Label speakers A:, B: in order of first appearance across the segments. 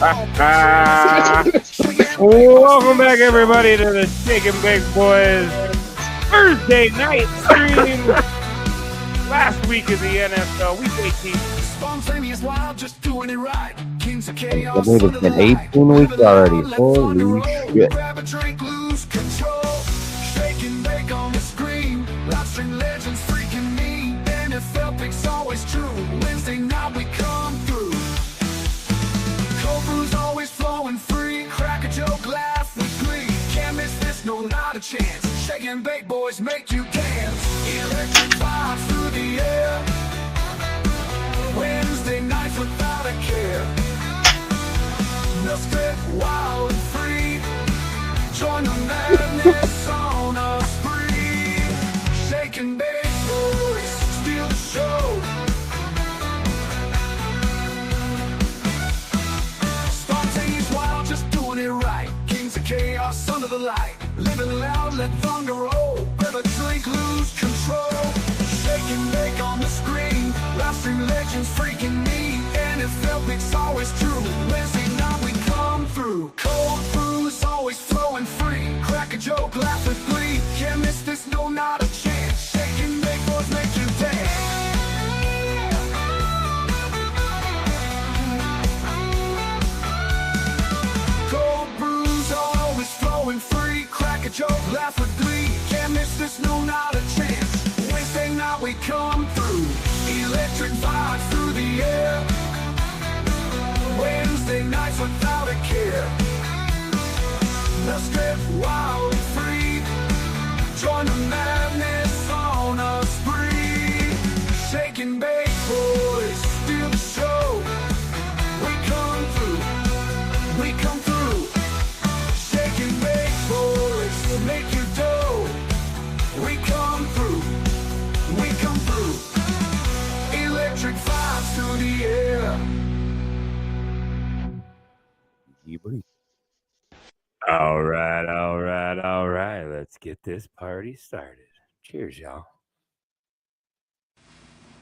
A: Welcome back, everybody, to the Shake and Bake Boys Thursday night stream. Last week of the NFL, week 18.
B: Spontaneous wild, just doing it right. Kings of chaos.
C: I believe it's been 18 weeks already. Holy shit.
B: Grab a drink, lose control. Shake and bake on the screen. Live stream legends freaking me. NFL picks always true. Wednesday night we come through. Cold brew's always flowing free. Crack a joke, laugh with glee. Can't miss this, no, not a chance. Shake and bake boys make you dance. Electric vibe through the air. Wednesday nights without a care. No script, wild and free. Join the madness on a spree. Shake and bake boys, steal the show. Spontaneous wild, just doing it right. Kings of chaos under the light. Living loud, let thunder roll. Grab a drink, lose control. Shake and bake on the screen. Live stream legends freaking me. NFL picks always true. Wednesday night we come through. Cold brew is always flowing free. Crack a joke, laugh with glee. Can't miss this, no, not a chance. Shake and bake boys make you dance. Cold brews always flowing free. Crack a joke, laugh with glee. Can't miss this, no, not a chance. Wednesday night we come through. Electric vibe through the air. Wednesday nights without a care. The script wild and free. Join the madness on a spree. Shake and bake boys, steal the show. We come through, we come through. Shake and bake boys, make you dough. We come through, we come through. Electric vibes through the air.
A: All right. Let's get this party started. Cheers, y'all.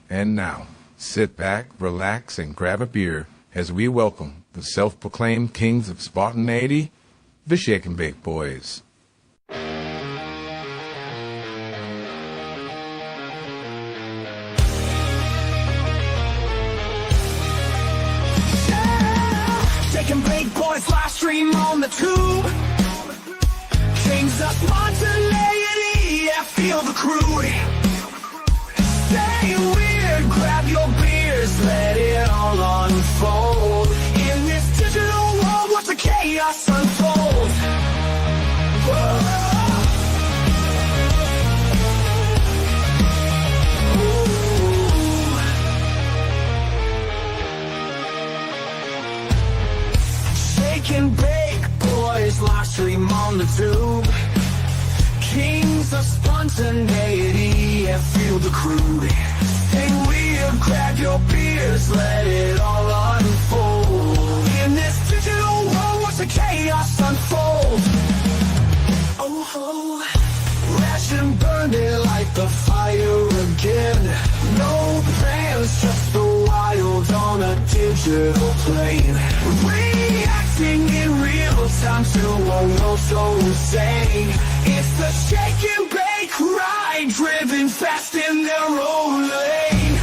D: And now, sit back, relax, and grab a beer as we welcome the self-proclaimed kings of spontaneity, the Shake and Bake Boys.
B: Shake and bake boys, live stream on the tube. Kings of spontaneity, yeah, feel the crew. Stay weird, grab your beers, let it all unfold. In this digital world, watch the chaos unfold. Whoa. Shake and bake boys, live stream on the tube. Kings of spontaneity, yeah, feel the crew. Stay weird, grab your beers, let it all unfold. In this digital world, watch the chaos unfold. Oh, rash and burn it like the fire again. No plans, just the wild on a digital plane. Reacting in real time to a world so insane. It's the shake and bake ride, driven fast in their own lane.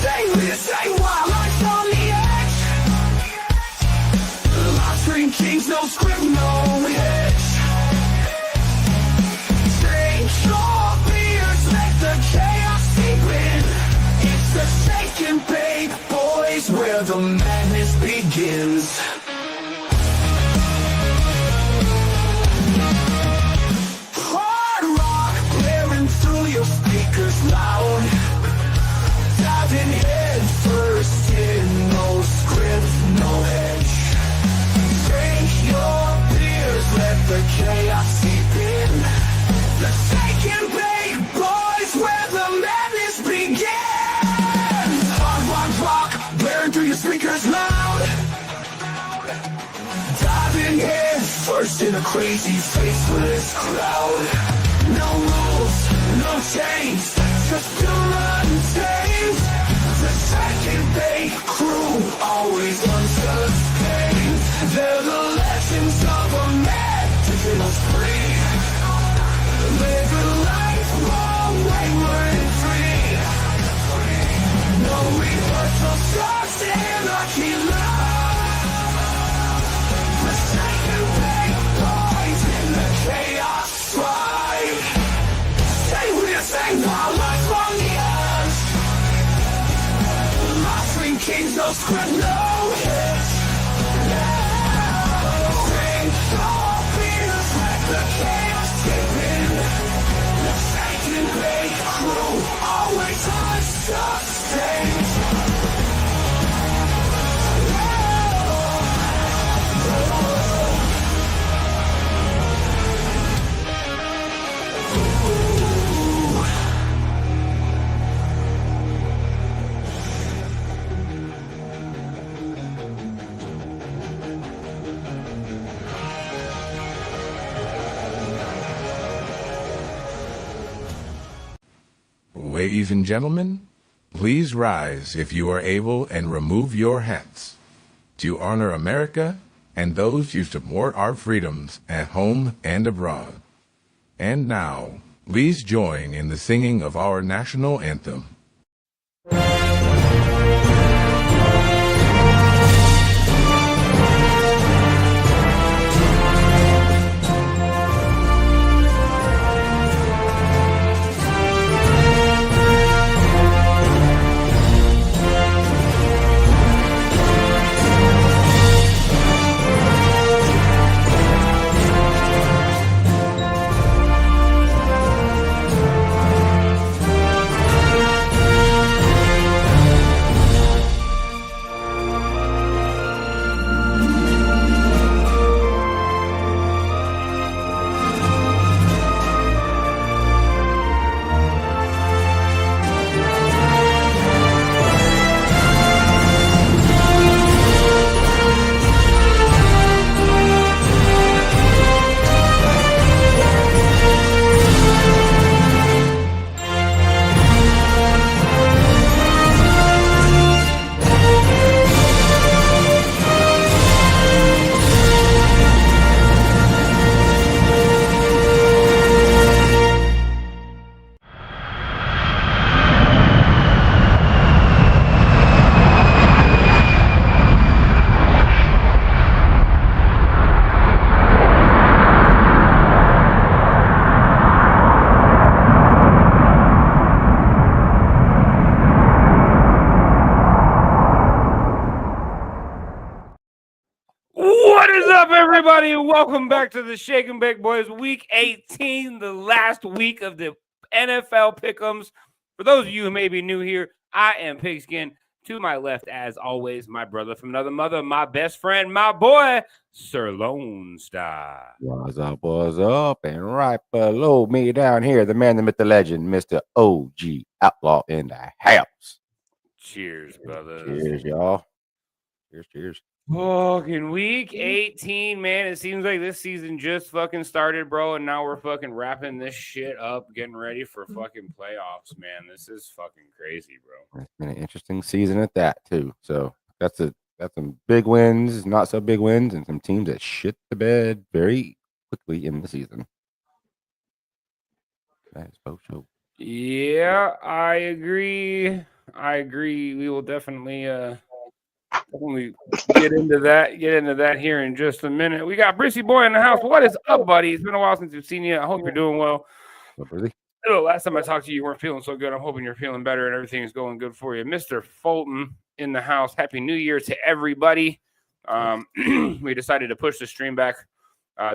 B: Stay lit, stay wild, life on the edge. Live stream kings, no script, no hitch. Drink your beers, let the chaos seep in. It's the shake and bake boys, where the madness begins. Your speakers loud, diving head first in, no script, no edge. Drink your beers, let the chaos seep in. The shake and bake boys, where the madness begins. Hard rock, blaring through your speakers loud, diving head first in a crazy faceless crowd. No rules, no chains, just pure untamed. The shake and bake crew, always unsustained.
D: Ladies and gentlemen, please rise if you are able and remove your hats to honor America and those who support our freedoms at home and abroad. And now, please join in the singing of our national anthem.
A: What is up, everybody? Welcome back to the Shake and Bake Boys, Week 18, the last week of the NFL Pick'ems. For those of you who may be new here, I am Pigskin. To my left, as always, my brother from another mother, my best friend, my boy, Sir Lone Star.
C: What's up, what's up? And right below me down here, the man, the myth, the legend, Mr. OG Outlaw in the house.
A: Cheers, brothers.
C: Cheers, y'all. Cheers.
A: Fucking week 18, man. It seems like this season just fucking started, bro, and now we're fucking wrapping this shit up, getting ready for fucking playoffs, man. This is fucking crazy, bro.
C: It's been an interesting season at that, too. So got some big wins, not so big wins, and some teams that shit the bed very quickly in the season. That is post show.
A: Yeah, I agree. We will definitely get into that here in just a minute. We got Brissy Boy in the house. What is up, buddy? It's been a while since we've seen you. I hope you're doing well. Last time I talked to you, you weren't feeling so good. I'm hoping you're feeling better and everything is going good for you. Mr. Fulton in the house. Happy New Year to everybody. We decided to push the stream back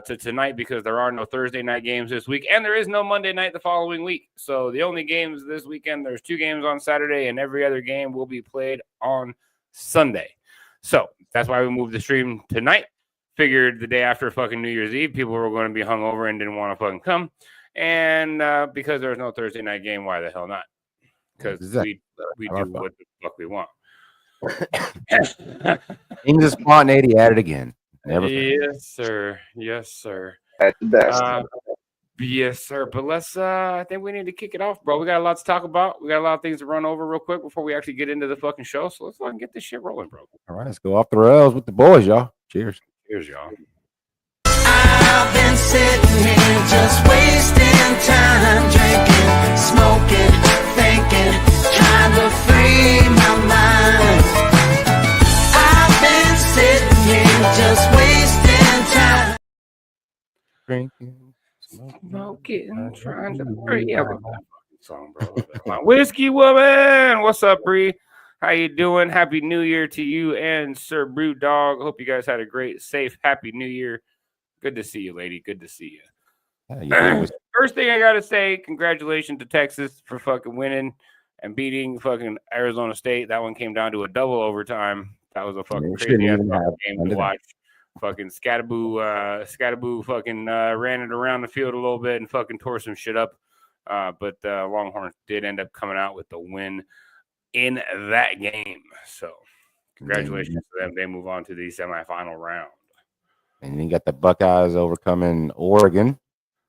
A: to tonight because there are no Thursday night games this week, and there is no Monday night the following week. So the only games this weekend, there's 2 games on Saturday, and every other game will be played on Sunday. So that's why we moved the stream tonight. Figured the day after fucking New Year's Eve, people were going to be hungover and didn't want to fucking come. And because there's no Thursday night game, why the hell not? Because we do what the fuck we want.
C: Kings of Spontaneity at it again. Never
A: Yes, sir.
E: At the best.
A: Yes, sir. But I think we need to kick it off, bro. We got a lot to talk about. We got a lot of things to run over real quick before we actually get into the fucking show. So let's fucking get this shit rolling, bro.
C: All right, let's go off the rails with the boys, y'all. Cheers.
A: Cheers, y'all.
F: I've been sitting here just wasting time, drinking, smoking, thinking, trying to free my mind. I've been sitting here just wasting time.
C: Drinking,
A: Smoking, trying to free. Yeah, that fucking song, bro. Come on. Whiskey Woman. What's up, Bree? How you doing? Happy New Year to you and Sir Brew Dog. Hope you guys had a great, safe, happy New Year. Good to see you, lady. Good to see you. First thing I gotta say, congratulations to Texas for fucking winning and beating fucking Arizona State. That one came down to a double overtime. That was a fucking crazy game to watch. Fucking Scattaboo fucking ran it around the field a little bit and fucking tore some shit up. But Longhorns did end up coming out with the win in that game. So congratulations to them. They move on to the semifinal round.
C: And you got the Buckeyes overcoming Oregon.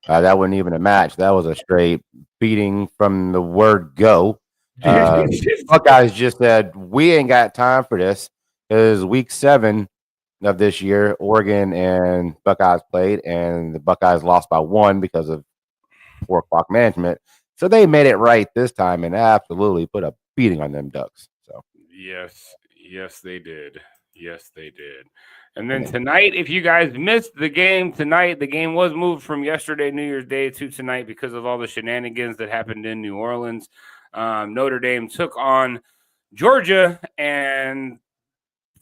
C: That wasn't even a match. That was a straight beating from the word go. Buckeyes just said, we ain't got time for this. Because week 7 of this year, Oregon and Buckeyes played, and the Buckeyes lost by 1 because of 4 o'clock management. So they made it right this time and absolutely put a beating on them Ducks. So
A: yes, they did. Yes, they did. And then tonight, if you guys missed the game tonight, the game was moved from yesterday, New Year's Day, to tonight because of all the shenanigans that happened in New Orleans. Notre Dame took on Georgia and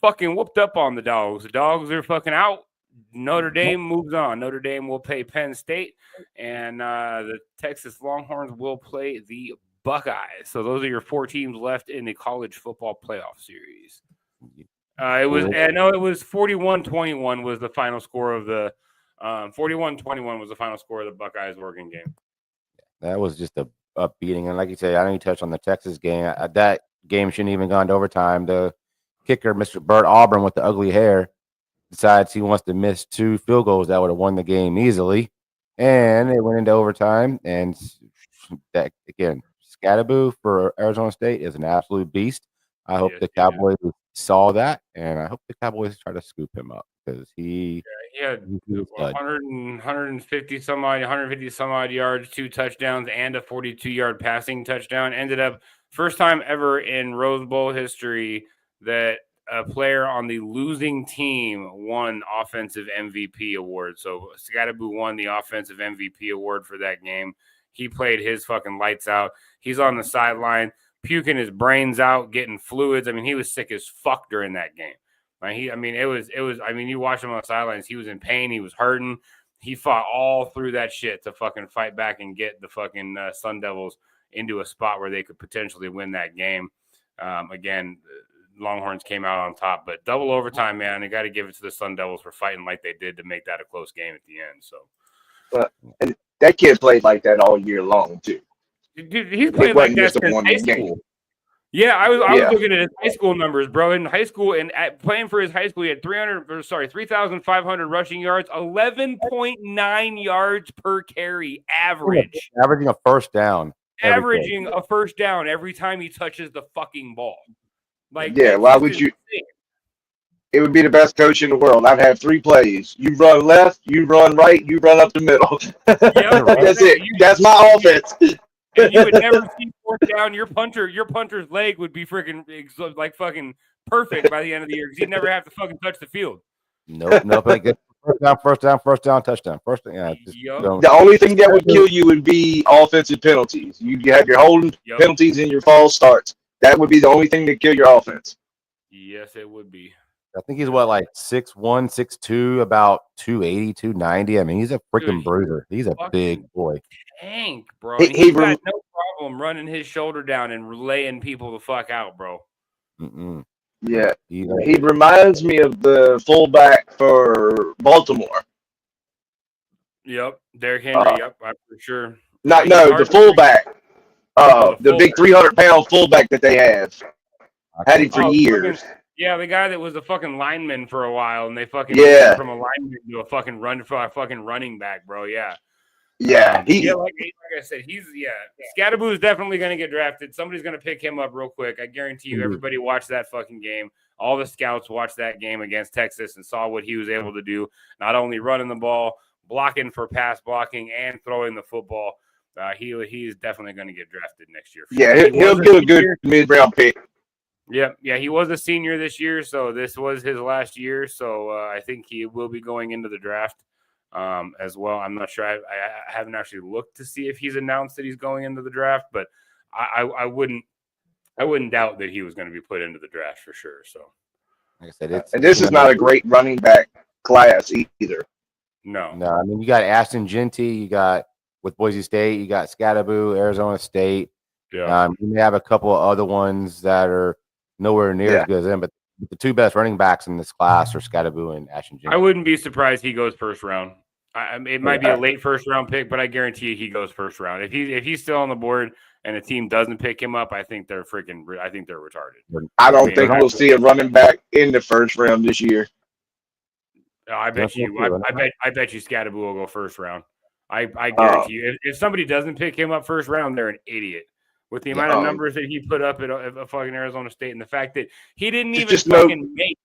A: fucking whooped up on the Dogs. The Dogs are fucking out. Notre Dame moves on. Notre Dame will play Penn State, and the Texas Longhorns will play the Buckeyes. So those are your 4 teams left in the college football playoff series. It was 41-21 was the final score of the 41-21 was the final score of the Buckeyes Oregon game.
C: That was just a beating. And like you say, I know you touched on the Texas game. That game shouldn't even gone to overtime. The kicker, Mr. Bert Auburn with the ugly hair, decides he wants to miss 2 field goals that would have won the game easily. And it went into overtime. And that again, Scadaboo for Arizona State is an absolute beast. I hope the Cowboys saw that, and I hope the Cowboys try to scoop him up because he
A: had 150 some odd yards, 2 touchdowns, and a 42-yard passing touchdown. Ended up first time ever in Rose Bowl history that a player on the losing team won offensive MVP award. So Scadaboo won the offensive MVP award for that game. He played his fucking lights out. He's on the sideline, puking his brains out, getting fluids. I mean, he was sick as fuck during that game. You watch him on the sidelines. He was in pain. He was hurting. He fought all through that shit to fucking fight back and get the fucking Sun Devils into a spot where they could potentially win that game. Again, Longhorns came out on top, but double overtime, man. They got to give it to the Sun Devils for fighting like they did to make that a close game at the end. So,
E: and that kid played like that all year long too.
A: Dude, he's played like that since high school. Yeah, I was looking at his high school numbers, bro. In high school and playing for his high school, he had 3,500 rushing yards, 11.9 yards per carry average.
C: Averaging a first down.
A: Averaging a first down every time he touches the fucking ball. Like,
E: yeah, why would you? It would be the best coach in the world. I've had 3 plays. You run left, you run right, you run up the middle. That's it. That's my offense.
A: And you would never see 4th down. Your punter's leg would be freaking like fucking perfect by the end of the year because he'd never have to fucking touch the field.
C: Nope. First down, touchdown.
E: The only thing that would kill you would be offensive penalties. You have your holding penalties and your false starts. That would be the only thing that kill your offense.
A: Yes, it would be.
C: I think he's like 6'1", 6'2", about 280, 290. I mean, he's a freaking bruiser. He's a big boy.
A: Tank, bro. He's got no problem running his shoulder down and laying people the fuck out, bro.
E: Yeah. He reminds me of the fullback for Baltimore.
A: Yep. Derrick Henry, I'm for sure.
E: The fullback. The big 300-pound fullback that they have. Had him for years.
A: Yeah, the guy that was a fucking lineman for a while, and they fucking went from a lineman to a fucking running back, bro. Yeah.
E: Yeah.
A: Like I said, Scadaboo is definitely going to get drafted. Somebody's going to pick him up real quick. I guarantee you, everybody watched that fucking game. All the scouts watched that game against Texas and saw what he was able to do, not only running the ball, blocking for pass blocking, and throwing the football. He is definitely going to get drafted next year.
E: Yeah, he'll get a good mid-round pick.
A: Yeah, he was a senior this year, so this was his last year. So I think he will be going into the draft as well. I'm not sure. I haven't actually looked to see if he's announced that he's going into the draft, but I wouldn't doubt that he was going to be put into the draft for sure. So,
C: like I said,
E: and this is not a great running back class either.
A: No.
C: I mean, you got Ashton Genty, you got with Boise State, you got Scadaboo, Arizona State.
A: Yeah.
C: You may have a couple of other ones that are nowhere near as good as them, but the 2 best running backs in this class are Scadaboo and Ashton Genty.
A: I wouldn't be surprised he goes first round. It might be a late first round pick, but I guarantee you he goes first round. If he's still on the board and a team doesn't pick him up, I think they're retarded.
E: I don't think we'll see a running back in the first round this year.
A: I bet you Scadaboo will go first round. I guarantee you, if somebody doesn't pick him up first round, they're an idiot. With the amount of numbers that he put up at fucking Arizona State, and the fact that he didn't even fucking make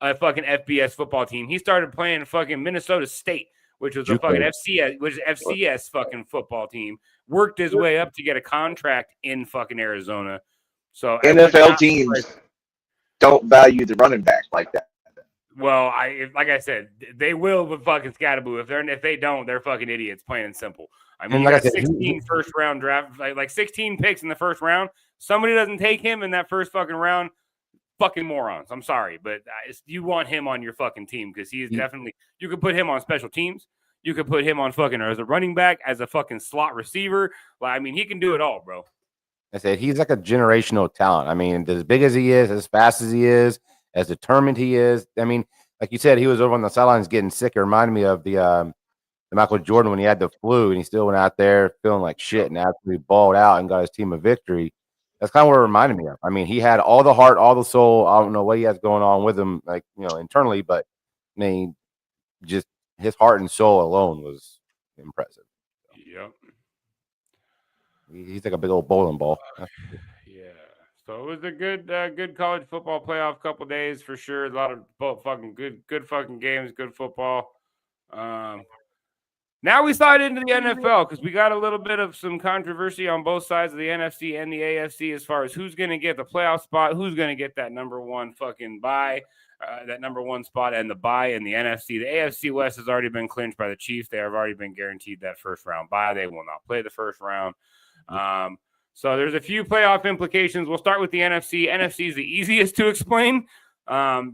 A: a fucking FBS football team. He started playing fucking Minnesota State, which was a fucking FCS fucking football team. Worked his way up to get a contract in fucking Arizona. So
E: NFL teams don't value the running back like that.
A: Well, like I said, they will with fucking Scatterboo. If they don't, they're fucking idiots, plain and simple. I mean, you got 16 first round draft, like 16 picks in the first round. Somebody doesn't take him in that first fucking round. Fucking morons. I'm sorry, but you want him on your fucking team because he is definitely. You could put him on special teams. You could put him on fucking as a running back, as a fucking slot receiver. Like, I mean, he can do it all, bro.
C: I said he's like a generational talent. I mean, as big as he is, as fast as he is, as determined he is. I mean, like you said, he was over on the sidelines getting sick. It reminded me of the Michael Jordan when he had the flu and he still went out there feeling like shit and absolutely balled out and got his team a victory. That's kind of what it reminded me of. I mean, he had all the heart, all the soul. I don't know what he has going on with him, like, internally, but I mean, just his heart and soul alone was impressive.
A: Yep.
C: He's like a big old bowling ball.
A: Yeah. So it was a good college football playoff couple days for sure. A lot of fucking good fucking games, good football. Now we slide into the NFL because we got a little bit of some controversy on both sides of the NFC and the AFC as far as who's going to get the playoff spot, who's going to get that number one fucking bye, that number one spot and the bye in the NFC. The AFC West has already been clinched by the Chiefs. They have already been guaranteed that first round bye. They will not play the first round. So there's a few playoff implications. We'll start with the NFC. NFC is the easiest to explain.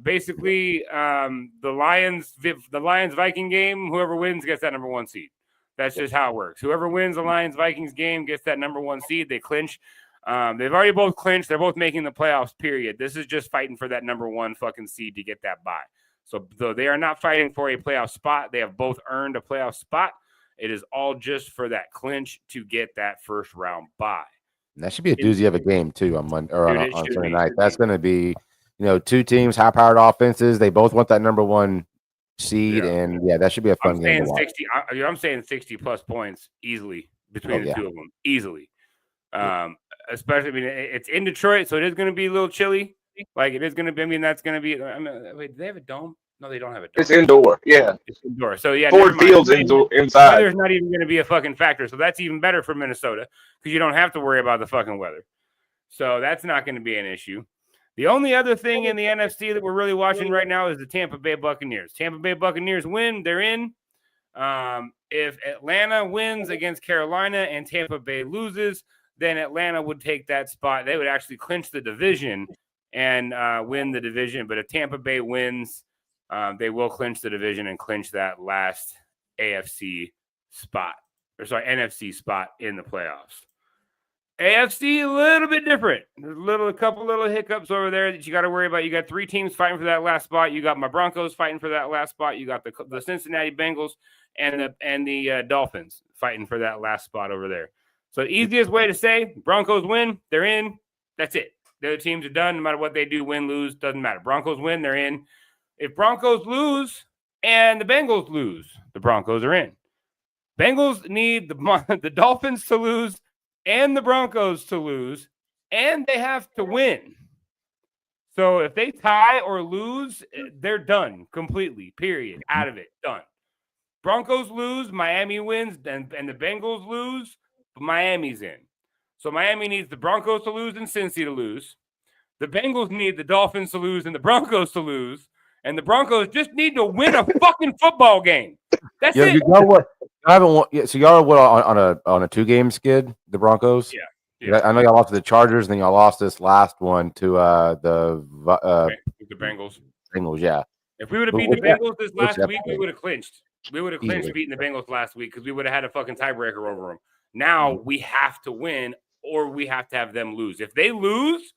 A: Basically, the Lions Viking game, whoever wins gets that number one seed. That's just how it works. Whoever wins the Lions Vikings game gets that number one seed. They clinch. They've already both clinched. They're both making the playoffs, period. This is just fighting for that number one fucking seed to get that bye. So though they are not fighting for a playoff spot, they have both earned a playoff spot. It is all just for that clinch to get that first round bye.
C: And that should be a doozy of a game too on Monday or on Sunday night. That's going to be, two teams, high-powered offenses. They both want that number one seed, and that should be a fun game.
A: I'm saying 60-plus points easily between the two of them, easily. Especially, I mean, it's in Detroit, so it is going to be a little chilly. Like it is going to be. I mean, that's going to be. Wait, do they have a dome? No, they don't have a dome.
E: It's indoor. Yeah,
A: it's indoor. So yeah,
E: Ford Field's inside.
A: Weather's not even going to be a fucking factor. So that's even better for Minnesota because you don't have to worry about the fucking weather. So that's not going to be an issue. The only other thing in the NFC that we're really watching right now is the Tampa Bay Buccaneers. Tampa Bay Buccaneers win, they're in. If Atlanta wins against Carolina and Tampa Bay loses, then Atlanta would take that spot. They would actually clinch the division and win the division. But if Tampa Bay wins, they will clinch the division and clinch that last NFC spot. NFC spot in the playoffs. AFC, a little bit different. There's a couple little hiccups over there that you got to worry about. You got three teams fighting for that last spot. You got my Broncos fighting for that last spot. You got the Cincinnati Bengals and the Dolphins fighting for that last spot over there. So the easiest way to say Broncos win, they're in. That's it. The other teams are done. No matter what they do, win, lose, doesn't matter. Broncos win, they're in. If Broncos lose and the Bengals lose, the Broncos are in. Bengals need the Dolphins to lose and the Broncos to lose, and they have to win. So if they tie or lose, they're done completely, period, out of it, done. Broncos lose, Miami wins, and the Bengals lose, but Miami's in. So Miami needs the Broncos to lose and Cincy to lose. The Bengals need the Dolphins to lose and the Broncos to lose. And the Broncos just need to win a fucking football game. That's it.
C: You know what? I haven't won. So y'all are on a 2-game skid. The Broncos.
A: Yeah.
C: I know y'all lost to the Chargers, and then y'all lost this last one to the
A: Bengals.
C: Bengals, yeah.
A: If we would have beat the Bengals this last week, we would have clinched. We would have clinched beating the Bengals last week because we would have had a fucking tiebreaker over them. Now we have to win, or we have to have them lose. If they lose,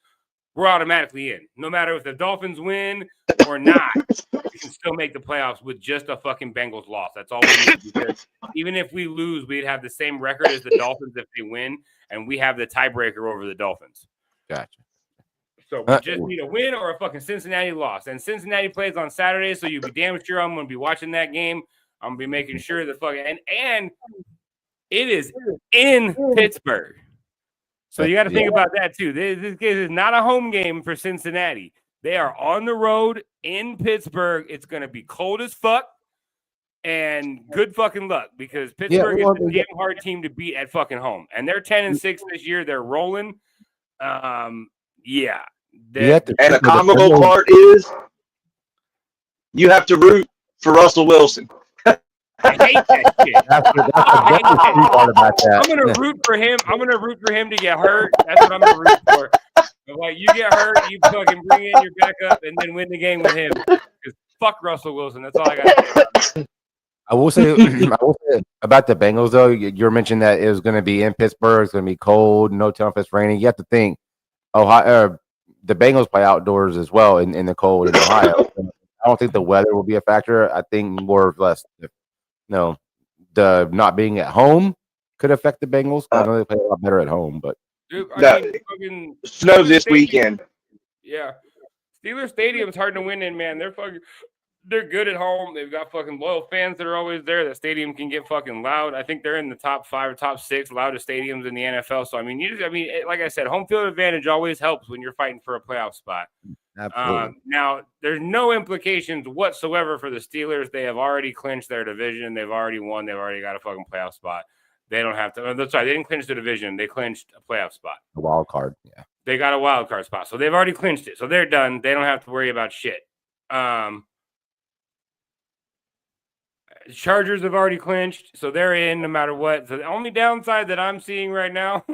A: we're automatically in. No matter if the Dolphins win or not, we can still make the playoffs with just a fucking Bengals loss. That's all we need. Because even if we lose, we'd have the same record as the Dolphins if they win, and we have the tiebreaker over the Dolphins.
C: Gotcha.
A: So we just need a win or a fucking Cincinnati loss. And Cincinnati plays on Saturday, so you'll be damn sure I'm going to be watching that game. I'm going to be making sure the fucking – and It is in Pittsburgh. So you got to think about that too. This is not a home game for Cincinnati. They are on the road in Pittsburgh. It's going to be cold as fuck. And good fucking luck because Pittsburgh is a damn hard team to beat at fucking home. And they're 10-6 this year. They're rolling. Yeah.
E: And the comical part is you have to root for Russell Wilson.
A: I hate that shit.
C: That's the part about that.
A: I'm gonna root for him. I'm gonna root for him to get hurt. That's what I'm gonna root for. Like you get hurt, you fucking bring in your backup and then win the game with him. Because fuck Russell Wilson. That's all I got.
C: I will say about the Bengals though. You're mentioning that it was going to be in Pittsburgh. It's going to be cold. No telling if it's raining. You have to think. Ohio, the Bengals play outdoors as well in the cold in Ohio. I don't think the weather will be a factor. I think more or less, the not being at home could affect the Bengals. I know they play a lot better at home, but
A: dude, fucking
E: snow this weekend.
A: Yeah, Steelers Stadium's hard to win in, man. They're good at home. They've got fucking loyal fans that are always there. The stadium can get fucking loud. I think they're in the top 5 or top 6 loudest stadiums in the NFL. So like I said, home field advantage always helps when you're fighting for a playoff spot.
C: absolutely.
A: Now, there's no implications whatsoever for the Steelers. They have already clinched their division. They've already won. They've already got a fucking playoff spot. They don't have to. That's right. They didn't clinch the division. They clinched a playoff spot.
C: A wild card. Yeah.
A: They got a wild card spot. So they've already clinched it. So they're done. They don't have to worry about shit. Chargers have already clinched, so they're in no matter what. So the only downside that I'm seeing right now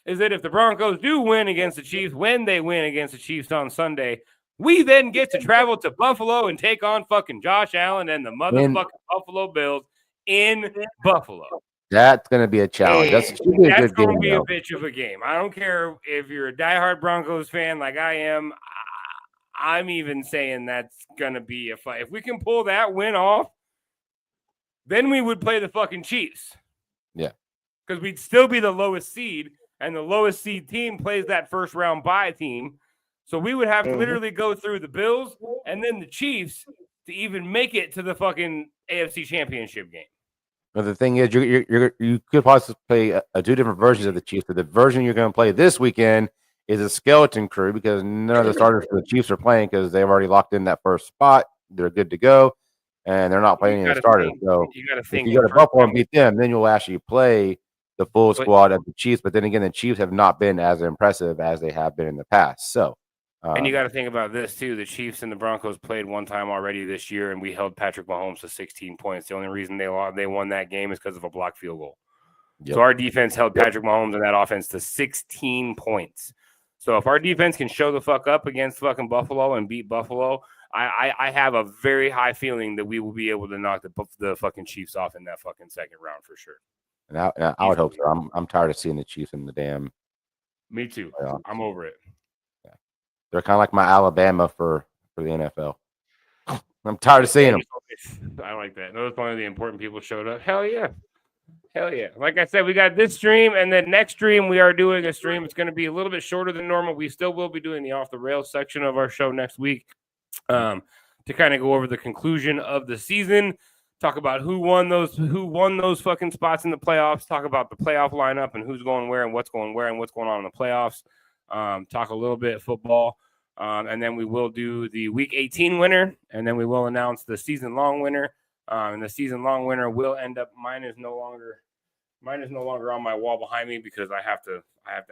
A: is that if the Broncos do win against the Chiefs, when they win against the Chiefs on Sunday, we then get to travel to Buffalo and take on fucking Josh Allen and the motherfucking Buffalo Bills in Buffalo.
C: That's going to be a challenge. That's going to
A: be a bitch of a game. I don't care if you're a diehard Broncos fan like I am. I'm even saying that's going to be a fight. If we can pull that win off, then we would play the fucking Chiefs.
C: Yeah.
A: Because we'd still be the lowest seed, and the lowest seed team plays that first round bye team. So we would have to literally go through the Bills and then the Chiefs to even make it to the fucking AFC Championship game.
C: But the thing is, you could possibly play 2 different versions of the Chiefs. But the version you're going to play this weekend is a skeleton crew because none of the starters for the Chiefs are playing because they've already locked in that first spot. They're good to go, and they're not playing any starters. So
A: you got to think.
C: If you go to Buffalo and beat them, then you'll actually play the full squad of the Chiefs. But then again, the Chiefs have not been as impressive as they have been in the past. So,
A: and you got to think about this too. The Chiefs and the Broncos played one time already this year, and we held Patrick Mahomes to 16 points. The only reason they won that game is because of a blocked field goal. Yep. So our defense held Patrick Mahomes and that offense to 16 points. So if our defense can show the fuck up against fucking Buffalo and beat Buffalo, I have a very high feeling that we will be able to knock the fucking Chiefs off in that fucking second round for sure.
C: And I would hope so. I'm tired of seeing the Chiefs in the damn.
A: Me too.
C: playoffs.
A: I'm over it.
C: Yeah. They're kind of like my Alabama for the NFL. I'm tired of seeing them.
A: I like that. Notice one of the important people showed up. Hell yeah. Hell yeah. Like I said, we got this stream, and then next stream, we are doing a stream. It's going to be a little bit shorter than normal. We still will be doing the Off the Rails section of our show next week to kind of go over the conclusion of the season, talk about who won those fucking spots in the playoffs, talk about the playoff lineup and who's going where and what's going on in the playoffs, talk a little bit football, and then we will do the Week 18 winner, and then we will announce the season-long winner. And the season-long winner will end up. Mine is no longer on my wall behind me because I have to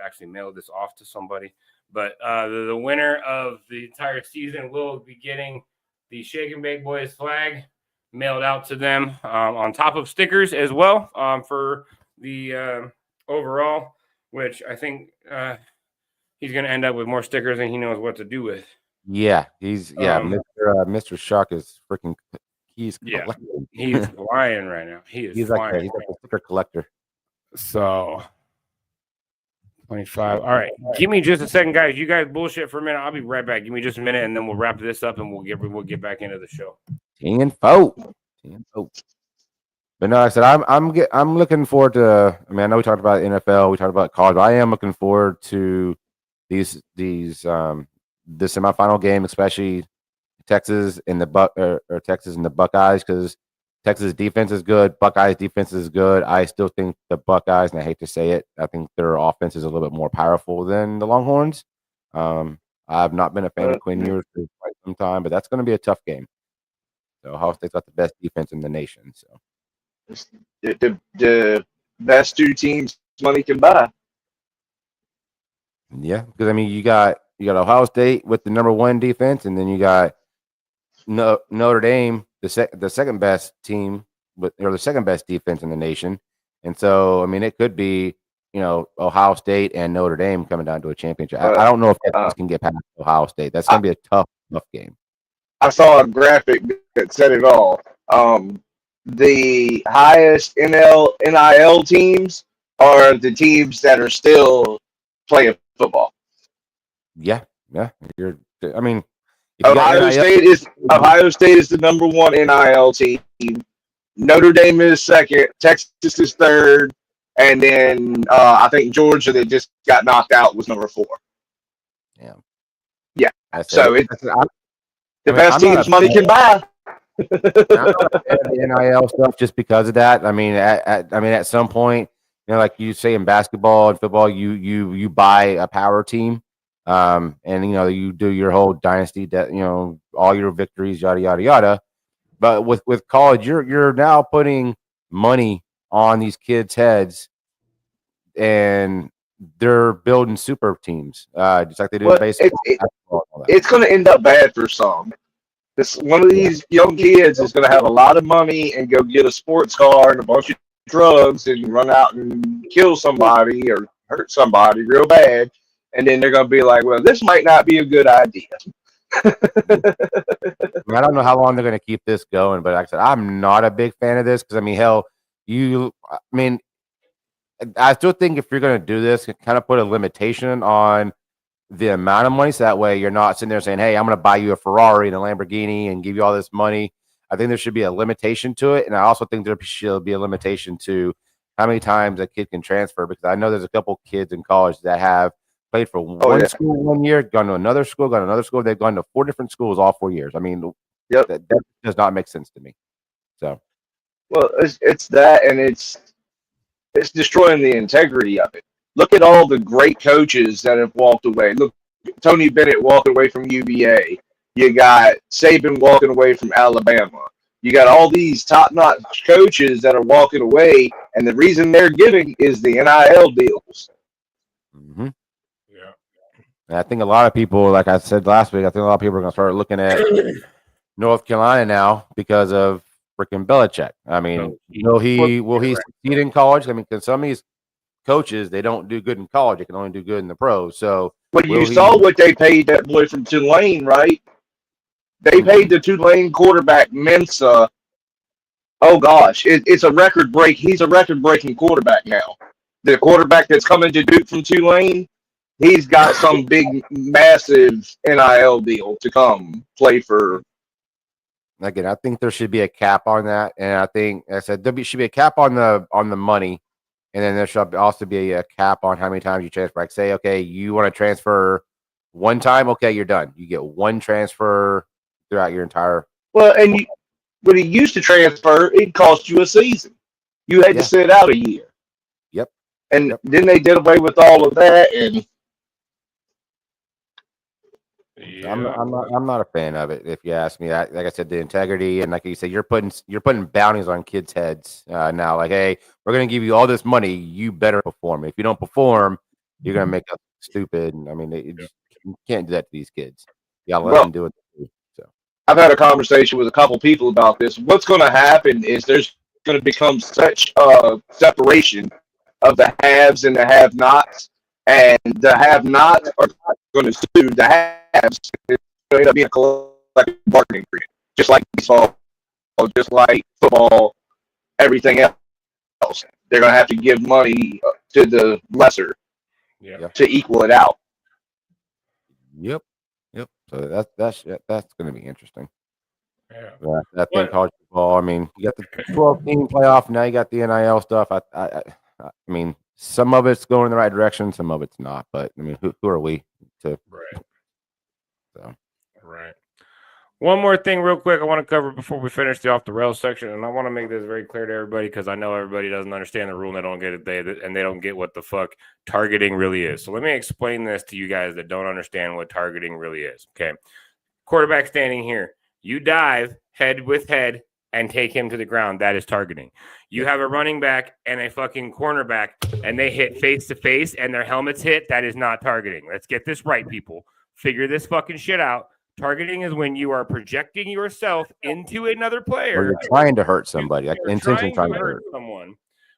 A: actually mail this off to somebody. But the winner of the entire season will be getting the Shake and Bake Boys flag mailed out to them on top of stickers as well for the overall, which I think he's going to end up with more stickers than he knows what to do with.
C: Yeah, Mr. Shuck is freaking. He's
A: flying right now. He's flying.
C: He's like a sticker collector.
A: So 25. All right. Give me just a second, guys. You guys bullshit for a minute. I'll be right back. Give me just a minute and then we'll wrap this up and we'll get back into the show.
C: Ting and folk. But no, like I said I'm looking forward to. I mean, I know we talked about NFL, we talked about college, but I am looking forward to this semifinal game, especially Texas and the Buckeyes, because Texas defense is good. Buckeyes defense is good. I still think the Buckeyes, and I hate to say it, I think their offense is a little bit more powerful than the Longhorns. I've not been a fan of Quinn Ewers for quite some time, but that's going to be a tough game. So Ohio State's got the best defense in the nation. So
E: The best two teams money can buy.
C: yeah, because I mean you got Ohio State with the number 1 defense, and then you got Notre Dame, the second best team or the second best defense in the nation. And so I mean it could be Ohio State and Notre Dame coming down to a championship. I don't know if Texas can get past Ohio State. That's going to be a tough game.
E: I saw a graphic that said it all. The highest NIL teams are the teams that are still playing football.
C: Yeah. I mean,
E: Ohio State is the number 1 NIL team. Notre Dame is second. Texas is third, and then I think Georgia, that just got knocked out, was number 4. Yeah. So the best teams money can buy.
C: The NIL stuff just because of that. I mean, at some point, like you say in basketball and football, you buy a power team, and you do your whole dynasty, all your victories, yada yada yada. But with college, you're now putting money on these kids' heads, and they're building super teams, just like they do in baseball.
E: It's going to end up bad for some. One of these young kids is going to have a lot of money and go get a sports car and a bunch of drugs and run out and kill somebody or hurt somebody real bad. And then they're going to be like, well, this might not be a good idea.
C: I don't know how long they're going to keep this going, but like I said, I'm not a big fan of this because, I mean, hell, I still think if you're going to do this, kind of put a limitation on the amount of money, so that way you're not sitting there saying, hey, I'm going to buy you a Ferrari and a Lamborghini and give you all this money. I think there should be a limitation to it, and I also think there should be a limitation to how many times a kid can transfer, because I know there's a couple kids in college that have played for one school 1 year, gone to another school, they've gone to 4 different schools all 4 years. I mean, that does not make sense to me. So,
E: well, it's that, and it's destroying the integrity of it. Look at all the great coaches that have walked away. Look, Tony Bennett walking away from UVA. You got Saban walking away from Alabama. You got all these top-notch coaches that are walking away, and the reason they're giving is the NIL deals.
C: Mm-hmm. Yeah. And I think a lot of people, like I said last week, I think a lot of people are going to start looking at North Carolina now because of freaking Belichick. I mean, will he succeed in college? I mean, because some of these coaches, they don't do good in college; they can only do good in the pros. So,
E: well, you saw what they paid that boy from Tulane, right? They paid the Tulane quarterback Mensa. Oh gosh, it's a record break. He's a record-breaking quarterback now. The quarterback that's coming to Duke from Tulane, he's got some big, massive NIL deal to come play for.
C: Again, I think there should be a cap on that, and I think, like I said, there should be a cap on the money. And then there should also be a cap on how many times you transfer. Like, say, okay, you want to transfer one time, okay, you're done. You get one transfer throughout your entire.
E: Well, and when he used to transfer, it cost you a season. You had to sit out a year.
C: Yep.
E: And then they did away with all of that, and
C: I'm not a fan of it, if you ask me. Like I said, the integrity, and like you said, you're putting bounties on kids' heads now. Like, hey, we're gonna give you all this money, you better perform. If you don't perform, you're gonna make us stupid. And I mean, you can't do that to these kids. You gotta let them do it. So
E: I've had a conversation with a couple people about this. What's going to happen is there's going to become such a separation of the haves and the have-nots, and the have-nots are going to sue the haves. It's going to end up being a collective bargaining agreement, just like baseball, just like football, everything else. They're going to have to give money to the lesser to equal it out.
C: Yep. So that's going to be interesting.
A: Yeah.
C: I think college football. I mean, you got the 12-team playoff. Now you got the NIL stuff. I mean, some of it's going in the right direction, some of it's not. But I mean, who are we to?
A: Right.
C: So.
A: Right. One more thing, real quick, I want to cover before we finish the off the rails section, and I want to make this very clear to everybody because I know everybody doesn't understand the rule and they don't get it, they don't get what the fuck targeting really is. So let me explain this to you guys that don't understand what targeting really is. Okay, quarterback standing here, you dive head with head and take him to the ground. That is targeting. You have a running back and a fucking cornerback, and they hit face to face, and their helmets hit. That is not targeting. Let's get this right, people. Figure this fucking shit out. Targeting is when you are projecting yourself into another player.
C: Or you're trying to hurt somebody, like
A: You're
C: intentionally trying to
A: hurt
C: hurt.
A: someone.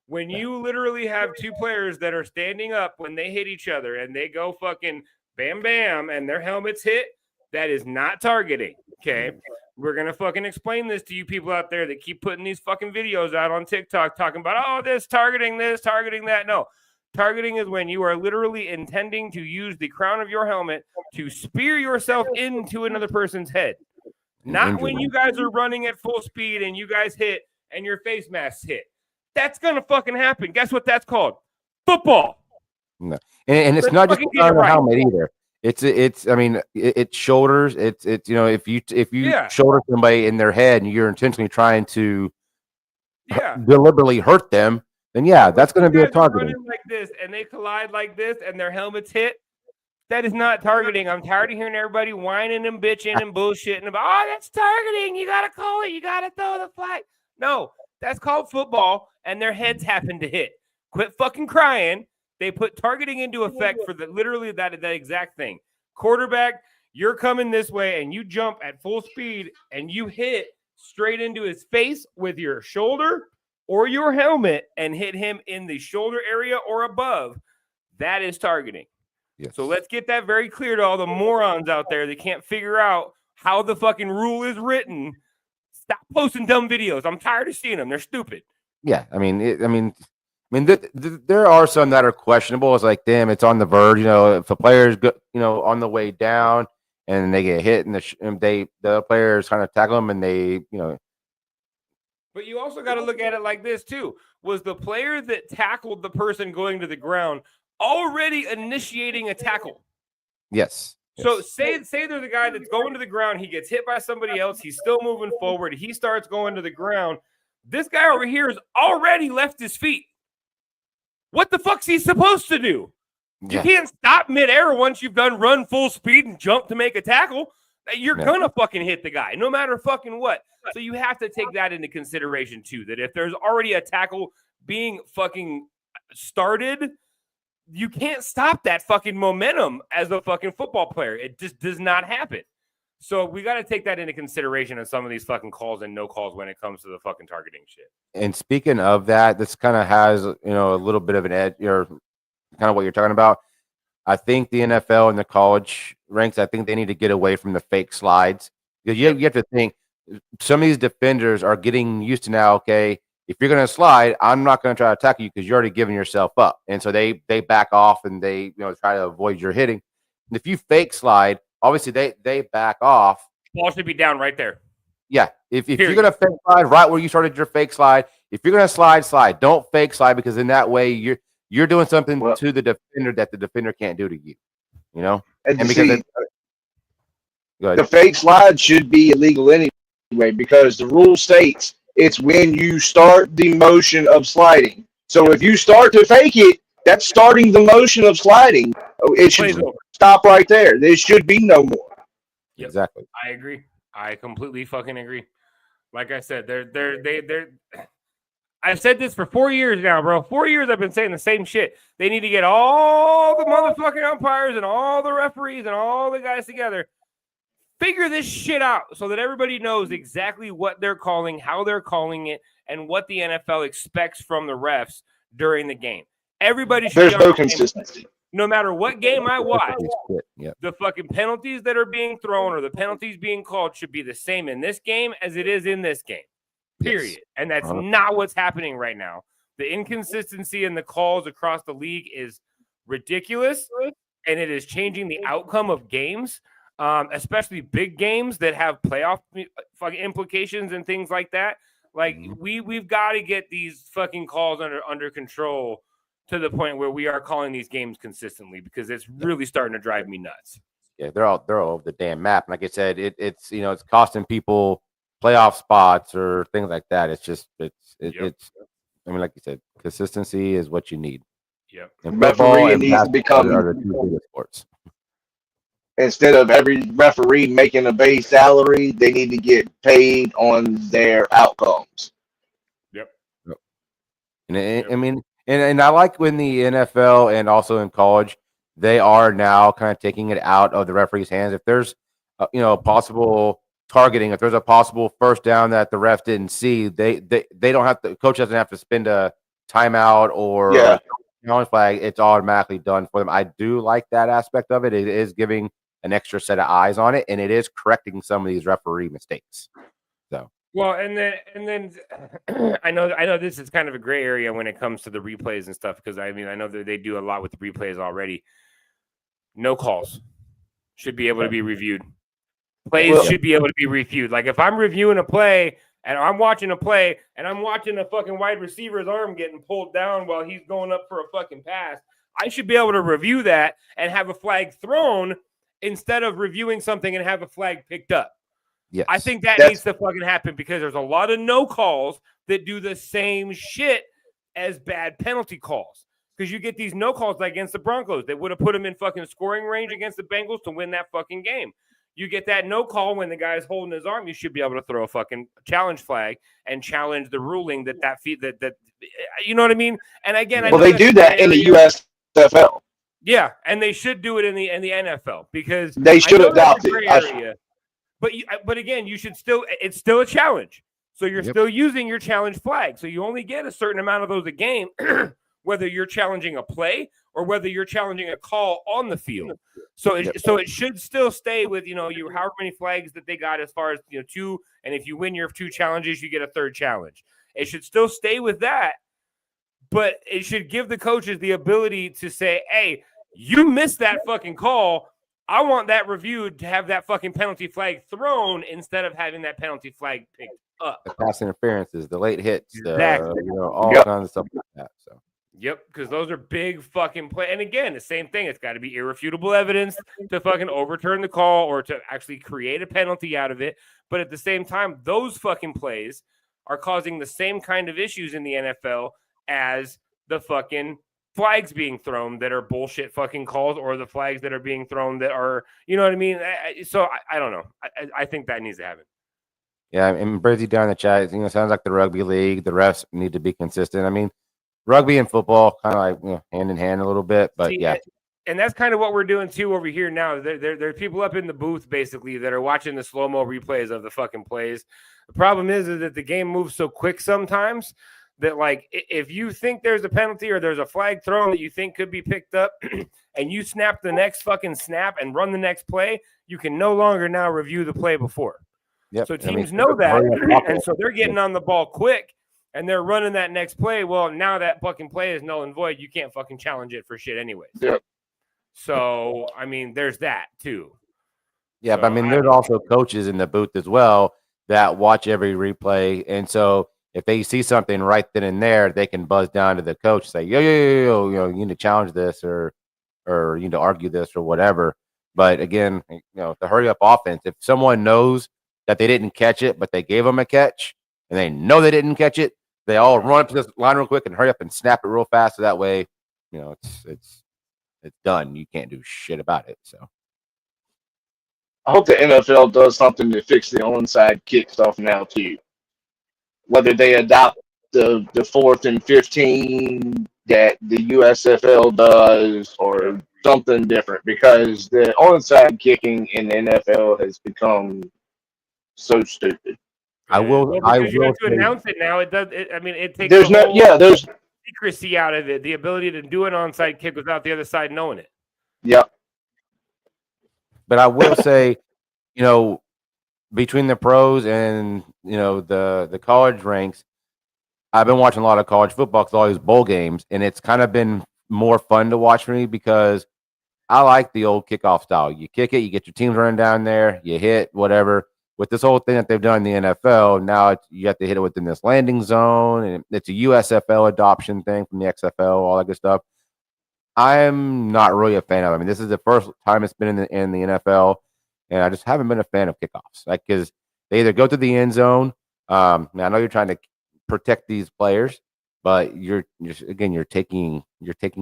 A: When you literally have two players that are standing up when they hit each other and they go fucking bam bam and their helmets hit, that is not targeting. Okay. We're gonna fucking explain this to you people out there that keep putting these fucking videos out on TikTok talking about, oh, this, targeting that. No. Targeting is when you are literally intending to use the crown of your helmet to spear yourself into another person's head. Not when you guys are running at full speed and you guys hit and your face masks hit. That's going to fucking happen. Guess what that's called? Football.
C: No. And it's
A: Let's
C: not just
A: fucking get
C: on
A: it
C: the
A: right.
C: helmet either. It's I mean, it's shoulders. It's you know, if you
A: Yeah.
C: shoulder somebody in their head and you're intentionally trying to
A: Yeah.
C: deliberately hurt them, then yeah, that's going to be a
A: Guys are
C: targeting.
A: running like this and they collide like this and their helmets hit. That is not targeting. I'm tired of hearing everybody whining and bitching and bullshitting about, oh, that's targeting. You got to call it. You got to throw the flag. No, that's called football, and their heads happen to hit. Quit fucking crying. They put targeting into effect for literally that exact thing. Quarterback, you're coming this way, and you jump at full speed, and you hit straight into his face with your shoulder or your helmet and hit him in the shoulder area or above. That is targeting.
C: Yes.
A: So let's get that very clear to all the morons out there that can't figure out how the fucking rule is written. Stop posting dumb videos. I'm tired of seeing them. They're stupid.
C: Yeah, I mean, there are some that are questionable. It's like, damn, it's on the verge. You know, if a player's on the way down and they get hit, and the other players kind of tackle them, and they,
A: But you also got to look at it like this too. Was the player that tackled the person going to the ground already initiating a tackle?
C: yes.
A: So say there's a guy that's going to the ground. He gets hit by somebody else. He's still moving forward. He starts going to the ground. This guy over here has already left his feet. What the fuck's he supposed to do? You
C: Yeah.
A: can't stop midair once you've done run full speed and jump to make a tackle. You're
C: Yeah.
A: gonna fucking hit the guy, no matter fucking what. So you have to take that into consideration too. That if there's already a tackle being fucking started, you can't stop that fucking momentum as a fucking football player. It just does not happen. So we got to take that into consideration in some of these fucking calls and no calls when it comes to the fucking targeting shit.
C: And speaking of that, this kind of has a little bit of an edge, or kind of what you're talking about. I think the NFL and the college ranks, I think they need to get away from the fake slides, because you have to think some of these defenders are getting used to now. Okay, if you're going to slide, I'm not going to try to tackle you because you're already giving yourself up, and so they back off and they try to avoid your hitting. And if you fake slide, obviously they back off.
A: Ball should be down right there.
C: Yeah, if you're
A: Period.
C: going to fake slide right where you started your fake slide, if you're going to slide, don't fake slide, because in that way you're doing something to the defender that the defender can't do to you. And because
E: see,
C: go ahead.
E: the fake slide should be illegal anyway, because the rule states it's when you start the motion of sliding. So if you start to fake it, that's starting the motion of sliding. It should
A: Plays over.
E: stop right there. There should be no more.
A: Yep.
C: Exactly.
A: I agree. I completely fucking agree. Like I said, they're I've said this for 4 years now, bro. 4 years I've been saying the same shit. They need to get all the motherfucking umpires and all the referees and all the guys together. Figure this shit out so that everybody knows exactly what they're calling, how they're calling it, and what the NFL expects from the refs during the game. Everybody should
E: There's
A: be on
E: no
A: the same-
E: consistency.
A: No matter what game I watch,
C: Yeah.
A: the fucking penalties that are being thrown or the penalties being called should be the same in this game as it is in this game. Period.
C: Yes.
A: And that's not what's happening right now. The inconsistency in the calls across the league is ridiculous, and it is changing the outcome of games, especially big games that have playoff fucking implications and things like that. Like we've got to get these fucking calls under control to the point where we are calling these games consistently, because it's really starting to drive me nuts.
C: Yeah, they're all over the damn map. And like I said, it's it's costing people playoff spots or things like that. It's just it's. I mean, like you said, consistency is what you need.
A: Yep.
C: And football
E: Refereeing
C: and
E: needs to
C: basketball
E: become,
C: are the two biggest sports.
E: instead of every referee making a base salary, they need to get paid on their outcomes.
C: And I mean, and I like when the NFL and also in college, they are now kind of taking it out of the referee's hands. If there's, possible targeting, if there's a possible first down that the ref didn't see, they don't have to. Coach doesn't have to spend a timeout or
E: Yeah.
C: challenge flag. It's automatically done for them. I do like that aspect of it. It is giving an extra set of eyes on it, and it is correcting some of these referee mistakes. So.
A: Well, and then I know this is kind of a gray area when it comes to the replays and stuff, because I mean I know that they do a lot with the replays already. No calls should be able to be reviewed. Plays should be able to be reviewed. Like if I'm reviewing a play and I'm watching a play and I'm watching a fucking wide receiver's arm getting pulled down while he's going up for a fucking pass, I should be able to review that and have a flag thrown instead of reviewing something and have a flag picked up.
C: Yes.
A: I think that needs to fucking happen, because there's a lot of no calls that do the same shit as bad penalty calls. Because you get these no calls like against the Broncos that would have put them in fucking scoring range against the Bengals to win that fucking game. You get that no call when the guy's holding his arm, you should be able to throw a fucking challenge flag and challenge the ruling that you know what I mean? And again,
E: Well, they do that in the USFL.
A: Yeah, and they should do it in the NFL, because
E: They should adopt it.
A: But again, it's still a challenge. So you're still using your challenge flag. So you only get a certain amount of those a game, whether you're challenging a play or whether you're challenging a call on the field. So it should still stay with, your however many flags that they got as far as, 2. And if you win your 2 challenges, you get a 3rd challenge. It should still stay with that, but it should give the coaches the ability to say, hey, you missed that fucking call. I want that reviewed to have that fucking penalty flag thrown instead of having that penalty flag picked up.
C: The pass interferences, the late hits,
A: Exactly.
C: all kinds of stuff like that. So.
A: Yep, because those are big fucking play. And again, the same thing. It's got to be irrefutable evidence to fucking overturn the call or to actually create a penalty out of it. But at the same time, those fucking plays are causing the same kind of issues in the NFL as the fucking flags being thrown that are bullshit fucking calls, or the flags that are being thrown that are, you know what I mean? So I don't know. I think that needs to happen.
C: Yeah, and Brizzy down in the chat, sounds like the rugby league. The refs need to be consistent. I mean, rugby and football kind of like hand in hand a little bit, but yeah.
A: And that's kind of what we're doing too over here now. There are people up in the booth basically that are watching the slow-mo replays of the fucking plays. The problem is that the game moves so quick sometimes that, like, if you think there's a penalty or there's a flag thrown that you think could be picked up and you snap the next fucking snap and run the next play, you can no longer now review the play before.
C: Yep.
A: So teams know that, and so they're getting on the ball quick and they're running that next play. Well, now that fucking play is null and void. You can't fucking challenge it for shit anyways.
E: Yep.
A: So, I mean, there's that too.
C: Yeah,
A: So,
C: but I mean, there's also coaches in the booth as well that watch every replay. And so if they see something right then and there, they can buzz down to the coach and say, yo, you need to challenge this or you need to argue this or whatever. But again, the hurry up offense, if someone knows that they didn't catch it, but they gave them a catch and they know they didn't catch it, they all run up to this line real quick and hurry up and snap it real fast. So that way, it's done. You can't do shit about it. So
E: I hope the NFL does something to fix the onside kick stuff now too. Whether they adopt the 4th and 15 that the USFL does or something different, because the onside kicking in the NFL has become so stupid.
C: I will.
A: You have to announce it now. It does. It takes.
E: There's
A: secrecy out of it. The ability to do an onside kick without the other side knowing it.
E: Yep.
C: But I will say, between the pros and the college ranks, I've been watching a lot of college football because all these bowl games, and it's kind of been more fun to watch for me because I like the old kickoff style. You kick it, you get your teams running down there, you hit whatever. With this whole thing that they've done in the NFL, now you have to hit it within this landing zone, and it's a USFL adoption thing from the XFL, all that good stuff. I'm not really a fan of. I mean, this is the first time it's been in the NFL, and I just haven't been a fan of kickoffs. Like, because they either go to the end zone. I know you're trying to protect these players, but you're taking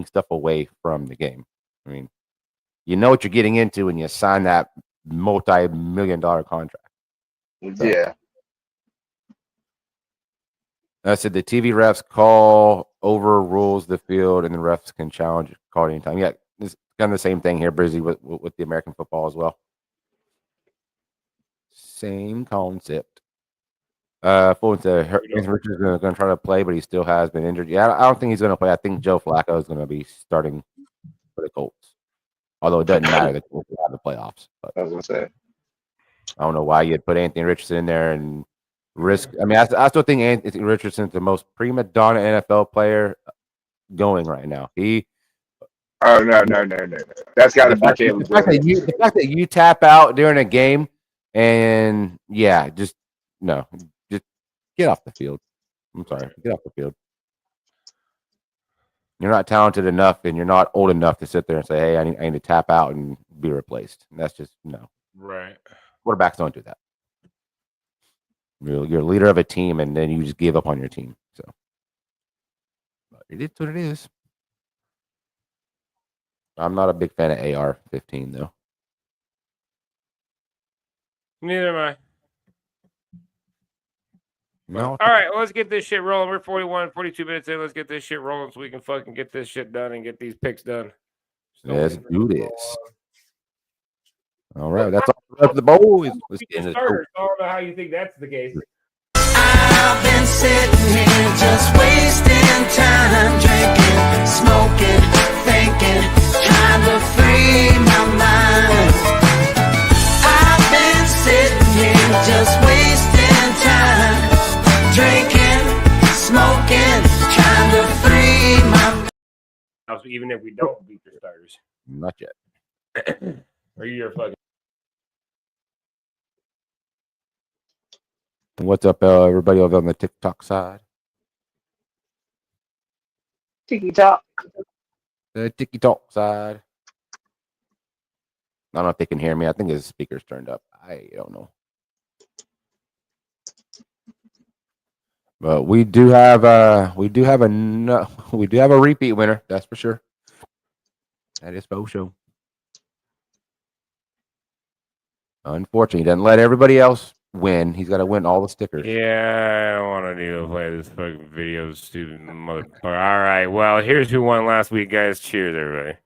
C: stuff away from the game. I mean, you know what you're getting into when you sign that multi-million-dollar contract. So,
E: Yeah.
C: I said the TV refs call overrules the field, and the refs can challenge call at any time. Yeah, it's kind of the same thing here, Brizzy, with the American football as well. Same concept. Fulton said Anthony Richards is going to try to play, but he still has been injured. Yeah, I don't think he's going to play. I think Joe Flacco is going to be starting for the Colts. Although it doesn't matter, the Colts will have the playoffs. But
E: I was gonna say.
C: I don't know why you'd put Anthony Richardson in there and risk. I mean, I still think Anthony Richardson's the most prima donna NFL player going right now.
E: Oh no. That's got to be Caleb.
C: The fact that you tap out during a game and just get off the field. I'm sorry, get off the field. You're not talented enough, and you're not old enough to sit there and say, "Hey, I need to tap out and be replaced." And that's just no.
A: Right.
C: Quarterbacks don't do that. You're a leader of a team, and then you just give up on your team. So, but it is what it is. I'm not a big fan of AR-15 though.
A: Neither am I.
C: No.
A: All right, well, let's get this shit rolling. We're 42 minutes in. Let's get this shit rolling so we can fucking get this shit done and get these picks done.
C: Let's do this. All right, that's all for the boys. Let's get into
A: starters. I don't know how you think that's the case.
F: I've been sitting here just wasting time, drinking, smoking, thinking, trying to free my mind. I've been sitting here just wasting time, drinking, smoking, trying to free my mind.
A: Even if we don't beat your starters.
C: Not yet.
A: Or you're fucking.
C: What's up, everybody over on the TikTok side?
E: TikTok.
C: The TikTok side. I don't know if they can hear me. I think his speaker's turned up. I don't know. But we do have a repeat winner. That's for sure. That is for sure. Unfortunately, he doesn't let everybody else win. He's got to win all the stickers.
A: Yeah, I don't want to do play this fucking video, stupid motherfucker. All right, well, here's who won last week, guys. Cheers, everybody.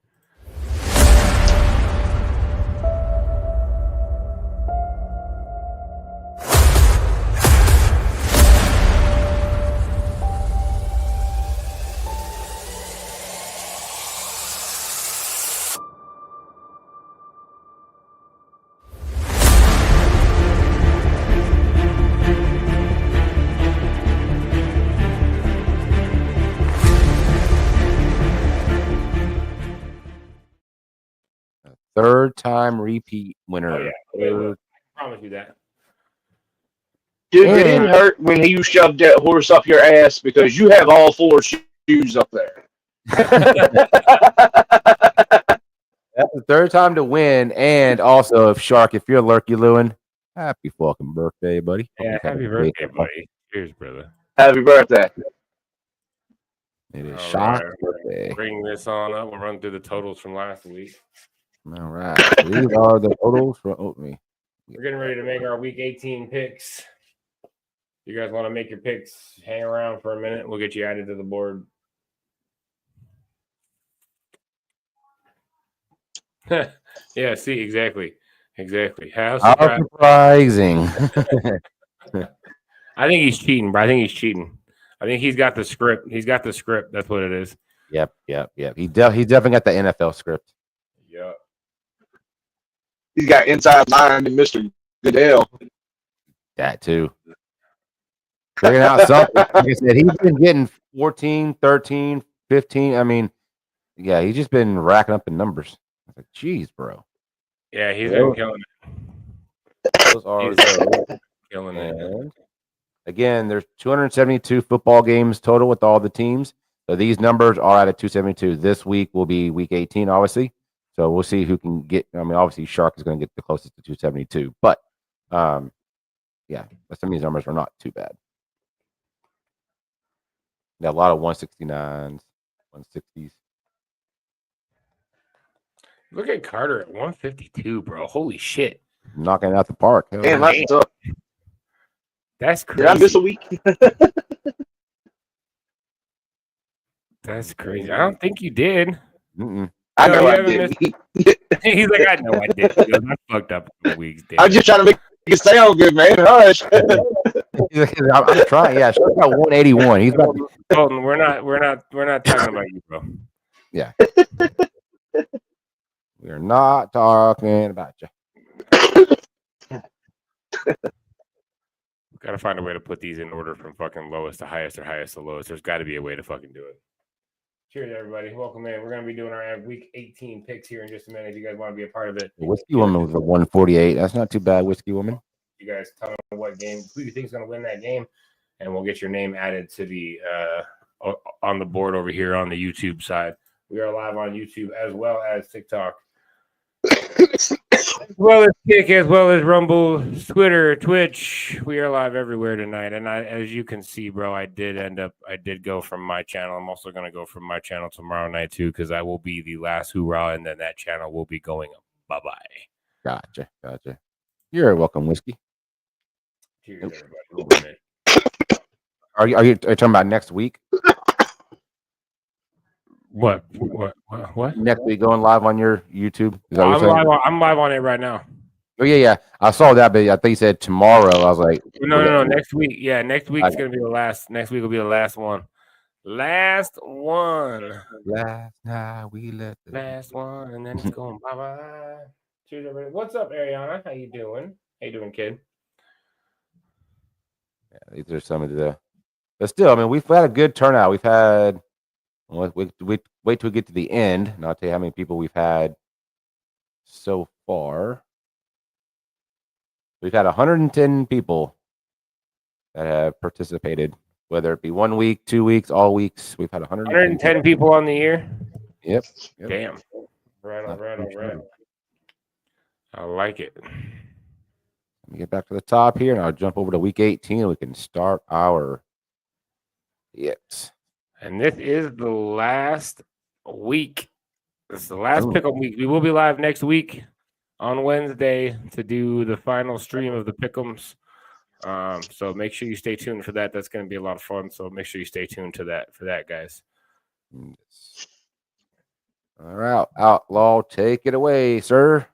C: Third time repeat winner.
A: Oh, yeah. I promise you that.
E: Dude, it didn't hurt when he shoved that horse up your ass because you have all four shoes up there.
C: That's the third time to win. And also, if you're Lurky Lewin, happy fucking birthday, buddy.
A: Yeah, happy birthday, buddy. Cheers, brother.
E: Happy birthday.
C: It is
A: All
C: Shark's
A: right.
C: birthday.
A: Bring this on up. We'll run through the totals from last week.
C: All right. These are the totals for me.
A: We're getting ready to make our week 18 picks. You guys want to make your picks? Hang around for a minute. We'll get you added to the board. Yeah, see, exactly. How
C: surprising.
A: I think he's cheating, bro. I think he's got the script. That's what it is.
C: Yep. He definitely got the NFL script.
A: Yep.
E: He's got inside line and Mr. Goodell.
C: That too. Figuring out something. Like I said, he's been getting 14, 13, 15. I mean, yeah, he's just been racking up the numbers. I was like, geez, bro.
A: Yeah, he's been killing it.
C: Those are
A: killing it.
C: Again, there's 272 football games total with all the teams. So these numbers are at a 272. This week will be week 18, obviously. So we'll see who can get. I mean, obviously Shark is going to get the closest to 272, but yeah, but some of these numbers are not too bad. Yeah, a lot of 169s, 160s.
A: Look at Carter at 152, bro. Holy shit.
C: Knocking it out the park. Hell
E: Damn,
C: yeah.
E: that's up.
A: That's
E: Did I miss a
A: crazy.
E: week?
A: That's crazy. I don't think you did.
C: Mm-mm.
E: I
A: No,
E: know
A: you
E: I
A: haven't
E: did.
A: He's like, I know I did. He goes, I fucked up a couple weeks. Damn.
E: I'm just trying to make it sound good, man. Hush.
C: I'm trying. Yeah, Shark got 181. He's about to,
A: Colton, we're not talking about you, bro.
C: we're not talking about you.
A: Gotta find a way to put these in order from fucking lowest to highest or highest to lowest. There's got to be a way to fucking do it. Cheers, everybody. Welcome in. We're gonna be doing our week 18 picks here in just a minute. If you guys want to be a part of it,
C: The Whiskey Woman was a 148. That's not too bad, Whiskey Woman.
A: you guys tell me what game, who you think is gonna win that game, and we'll get your name added to the on the board over here on the YouTube side. We are live on YouTube as well as TikTok, as well as Kick, as well as Rumble, Twitter, Twitch. We are live everywhere tonight. And as you can see, bro, I did go from my channel. I'm also going to go from my channel tomorrow night too, because I will be the last hoorah, and then that channel will be going up. Bye-bye.
C: Gotcha. You're welcome, Whiskey.
A: Cheers, everybody. Welcome in.
C: Are you talking about next week?
A: What?
C: Next week going live on your YouTube? Is that what
A: I'm
C: you're saying?
A: I'm live on it right now.
C: Oh yeah. I saw that, but I think you said tomorrow. I was like,
A: No. Next week. Yeah, next week's
C: Okay.
A: gonna be the last. Next week will be the last one. Last one.
C: Last night we let the
A: Last one, and then it's going bye-bye. Cheers, everybody. What's up, Ariana? How you doing? How you doing, kid?
C: these are some of the. But still, I mean, we've had a good turnout. We've had. Wait till we get to the end, and I'll tell you how many people we've had so far. We've had 110 people that have participated, whether it be 1 week, 2 weeks, all weeks. We've had
A: 110 people on the year.
C: Yep.
A: Damn. Right on. I like it.
C: Let me get back to the top here, and I'll jump over to week 18, and we can start our picks.
A: And this is the last week. This is the last pick'em week. We will be live next week on Wednesday to do the final stream of the pick'ems. So make sure you stay tuned for that. That's going to be a lot of fun. So make sure you stay tuned to that for that, guys.
C: All right, Outlaw, take it away, sir.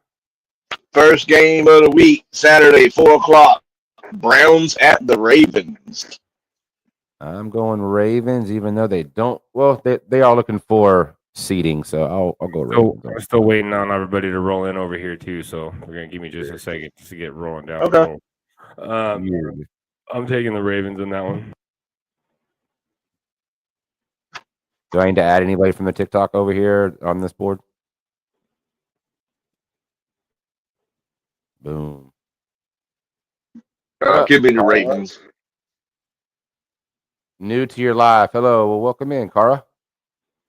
E: First game of the week, Saturday, 4:00. Browns at the Ravens.
C: I'm going Ravens, even though they don't. Well, they are looking for seeding, so I'll go Ravens.
A: I'm still waiting on everybody to roll in over here too. So we're gonna give me just a second just to get rolling down.
E: Okay.
A: I'm taking the Ravens in that one.
C: Do I need to add anybody from the TikTok over here on this board? Boom.
E: Give me the Ravens.
C: New to your live. Hello. Well, welcome in, Cara.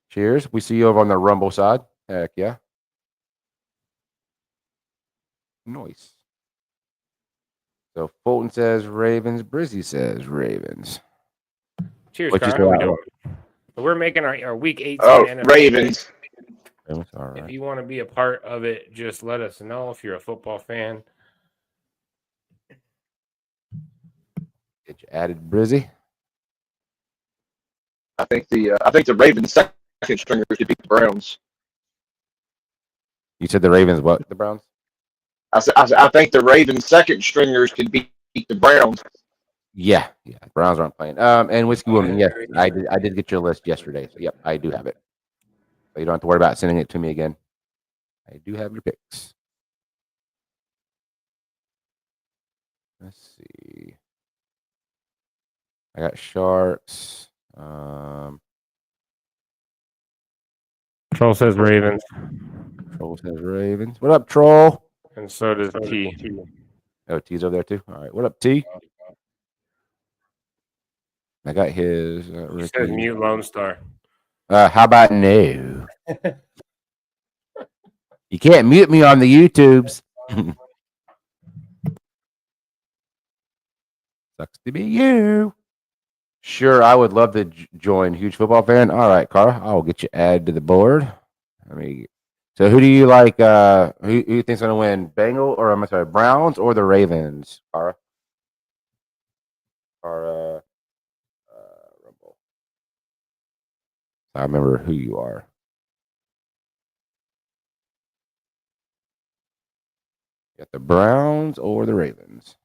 C: Cheers. We see you over on the Rumble side. Heck yeah. Nice. So Fulton says Ravens. Brizzy says Ravens.
A: Cheers,
C: What you
A: Cara. How we
C: say,
A: doing? We're making our week 18.
E: Oh,
A: NFL
E: Ravens.
C: Ravens. All right.
A: If you want to be a part of it, just let us know if you're a football fan.
C: Get you added, Brizzy.
E: I think the Ravens second stringers could beat the Browns.
C: You said the Ravens. What? The Browns?
E: I think the Ravens second stringers could beat the Browns.
C: Yeah. Browns aren't playing. And Whiskey Woman. Yes, I did get your list yesterday. So yep, I do have it. So you don't have to worry about sending it to me again. I do have your picks. Let's see. I got Sharks.
A: Troll says Ravens,
C: Troll says Ravens. What up, Troll?
A: and so does T.
C: Oh, T's over there too. All right. What up, T? I got his.
A: He says mute Lone Star.
C: How about no? You can't mute me on the YouTubes. Sucks to be you. Sure, I would love to join. Huge football fan. All right, Cara, I will get you added to the board. So who do you like? Who you think's gonna win? Bengal or I'm sorry, Browns or the Ravens? Cara. Rumble. I remember who you are. You got the Browns or the Ravens?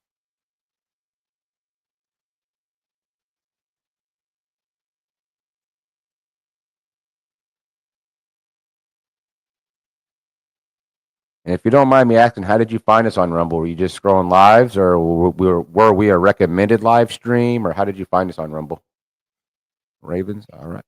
C: And if you don't mind me asking, how did you find us on Rumble? Were you just scrolling lives, or were we a recommended live stream, or how did you find us on Rumble? Ravens, all right.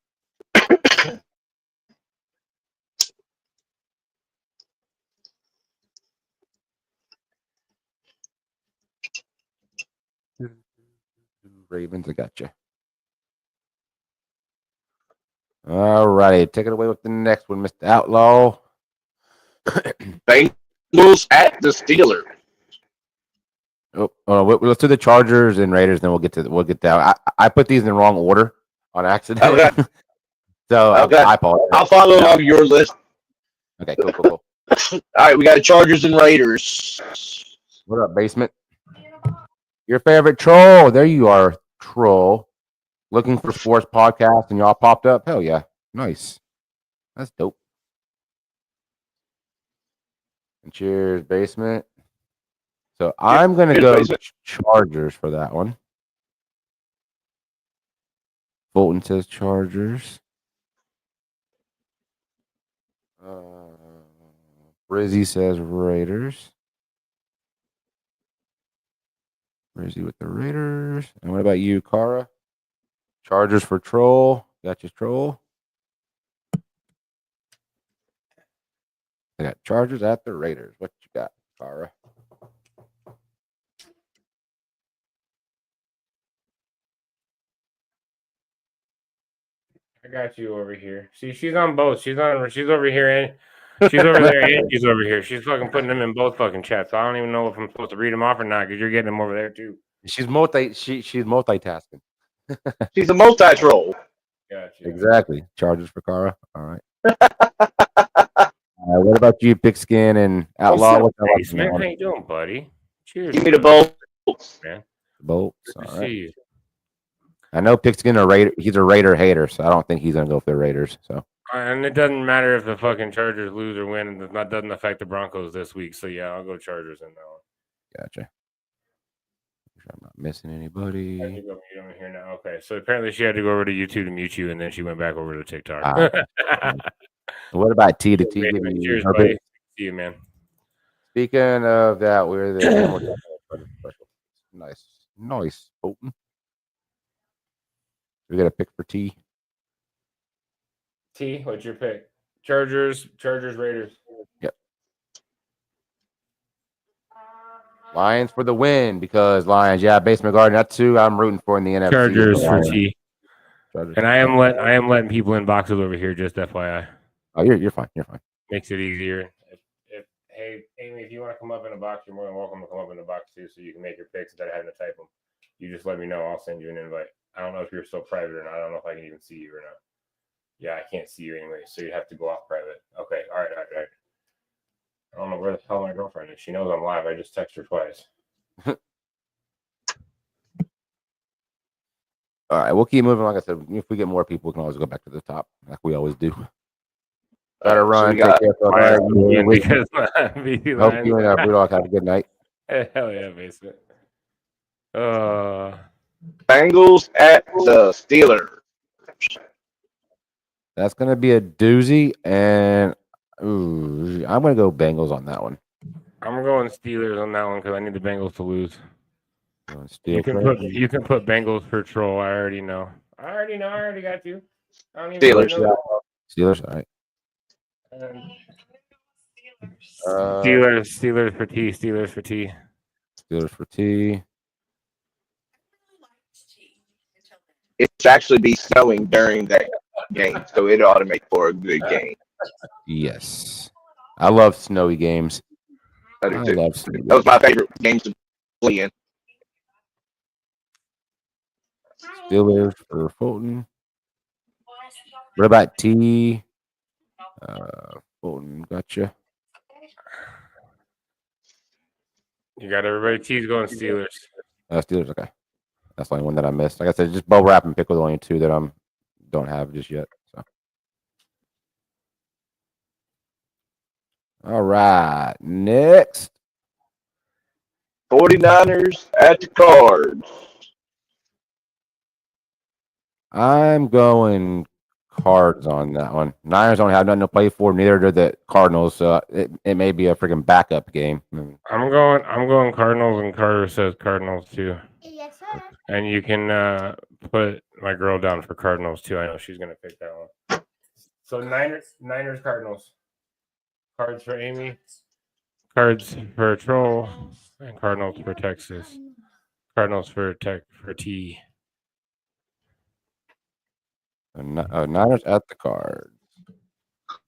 C: Ravens, I got you. All righty, take it away with the next one, Mr. Outlaw.
E: Bengals at the Steelers.
C: Let's do the Chargers and Raiders, then we'll get that. I put these in the wrong order on accident.
E: Okay.
C: So
E: Okay.
C: I apologize.
E: I'll follow along your list.
C: Okay, cool.
E: All right, we got Chargers and Raiders.
C: What up, basement? Your favorite troll. There you are, troll. Looking for sports podcast, and y'all popped up. Hell yeah, nice. That's dope. And cheers, basement. So I'm gonna
E: cheers,
C: go
E: basement.
C: Chargers for that one. Fulton says Chargers. Brizzy says Raiders. Brizzy with the Raiders. And what about you, Cara? Chargers for troll. Got your troll. I got Chargers at the Raiders. What you got, Cara?
A: I got you over here. See, she's on both. She's over here and she's over there and she's over here. She's fucking putting them in both fucking chats. So I don't even know if I'm supposed to read them off or not because you're getting them over there too.
C: She's multitasking.
E: She's a multi-troll.
A: Gotcha.
C: Exactly. Chargers for Cara. All right. What about you, Pigskin and Outlaw?
A: What's
C: What's
A: up,
C: up,
A: basement? How
C: man?
A: you doing, buddy? Cheers.
E: Give me the Bolts.
A: man.
C: Bolts.
A: Good to
C: All
A: see
C: right.
A: you.
C: I know Pigskin a Raider. He's a Raider hater, so I don't think he's gonna go for the Raiders. So
A: And it doesn't matter if the fucking Chargers lose or win. That doesn't affect the Broncos this week. So yeah, I'll go Chargers in that one.
C: gotcha. Make sure I'm not missing anybody.
A: I have to go mute over here now. Okay, so apparently she had to go over to YouTube to mute you, and then she went back over to TikTok.
C: What about T to T?
A: Cheers,
C: Giving you her
A: buddy.
C: bit?
A: See you, man.
C: Speaking of that, we're there. Nice. Bolton. We got a pick for T.
A: T, what's your pick? Chargers, Raiders.
C: Yep. Lions for the win because Lions, yeah, basement garden. That's who I'm rooting for in the NFC.
A: Chargers for
C: Lions.
A: T.
C: Chargers.
A: And I am letting people in boxes over here, just FYI.
C: Oh, you're fine. You're fine.
A: Makes it easier. Hey, Amy, if you want to come up in a box, you're more than welcome to come up in a box too, so you can make your picks instead of having to type them. You just let me know. I'll send you an invite. I don't know if you're still private or not. I don't know if I can even see you or not. Yeah, I can't see you anyway, so you have to go off private. Okay, all right. I don't know where the hell my girlfriend is. She knows I'm live. I just texted her twice.
C: All right, we'll keep moving. Like I said, if we get more people, we can always go back to the top, like we always do. Better run.
E: we got
C: Take care,
A: Why are
C: folks.
A: you in?
C: Hope
A: Because
C: you and Brewdog have a good night.
A: hell yeah, basement.
E: Bengals at the Steelers.
C: That's gonna be a doozy, and I'm gonna go Bengals on that one.
A: I'm going Steelers on that one because I need the Bengals to lose.
C: Steel
A: You can put Bengals for troll. I already know. I already got you. I don't even
E: Steelers.
A: know.
C: Steelers. All right.
A: Steelers for T. Steelers for T.
C: Steelers for T.
E: It's actually be snowing during that game, so it ought to make for a good game.
C: Yes. I love snowy games.
E: I do
C: I
E: too.
C: love snowy
E: That was my favorite games to play in.
C: Steelers for Fulton. What about T? Fulton, gotcha.
A: You got everybody. T's going Steelers.
C: Steelers, okay. That's the only one that I missed. Like I said, just Bo Rapp and Pickle, the only two that don't have just yet. So, all right, next.
E: 49ers at the Cards.
C: I'm going Cards on that one. Niners don't have nothing to play for. Neither do the Cardinals. So it may be a freaking backup game.
A: I'm going Cardinals, and Carter says Cardinals too.
G: Yes, sir.
A: And you can put my girl down for Cardinals too. I know she's gonna pick that one. So Niners, Cardinals. Cards for Amy. Cards for Troll, and Cardinals for Texas. Cardinals for T.
C: Niners at the Cards.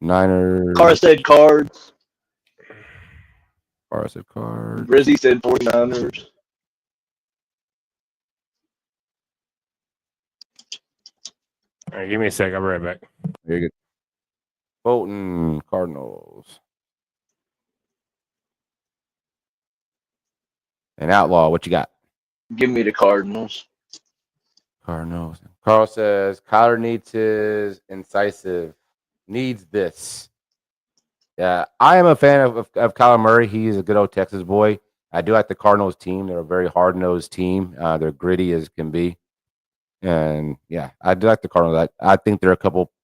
C: Niners.
E: Carr said Cards.
C: Carr said Cards.
E: Brizzy said 49ers.
A: All right, give me a sec. I'll be right back.
C: Very good. Fulton Cardinals. And Outlaw, what you got?
E: Give me the Cardinals.
C: Cardinals. Carl says Kyler needs his incisive. Needs this. Yeah, I am a fan of Kyler Murray. He's a good old Texas boy. I do like the Cardinals team. They're a very hard-nosed team. They're gritty as can be. And yeah, I do like the Cardinals. I think they're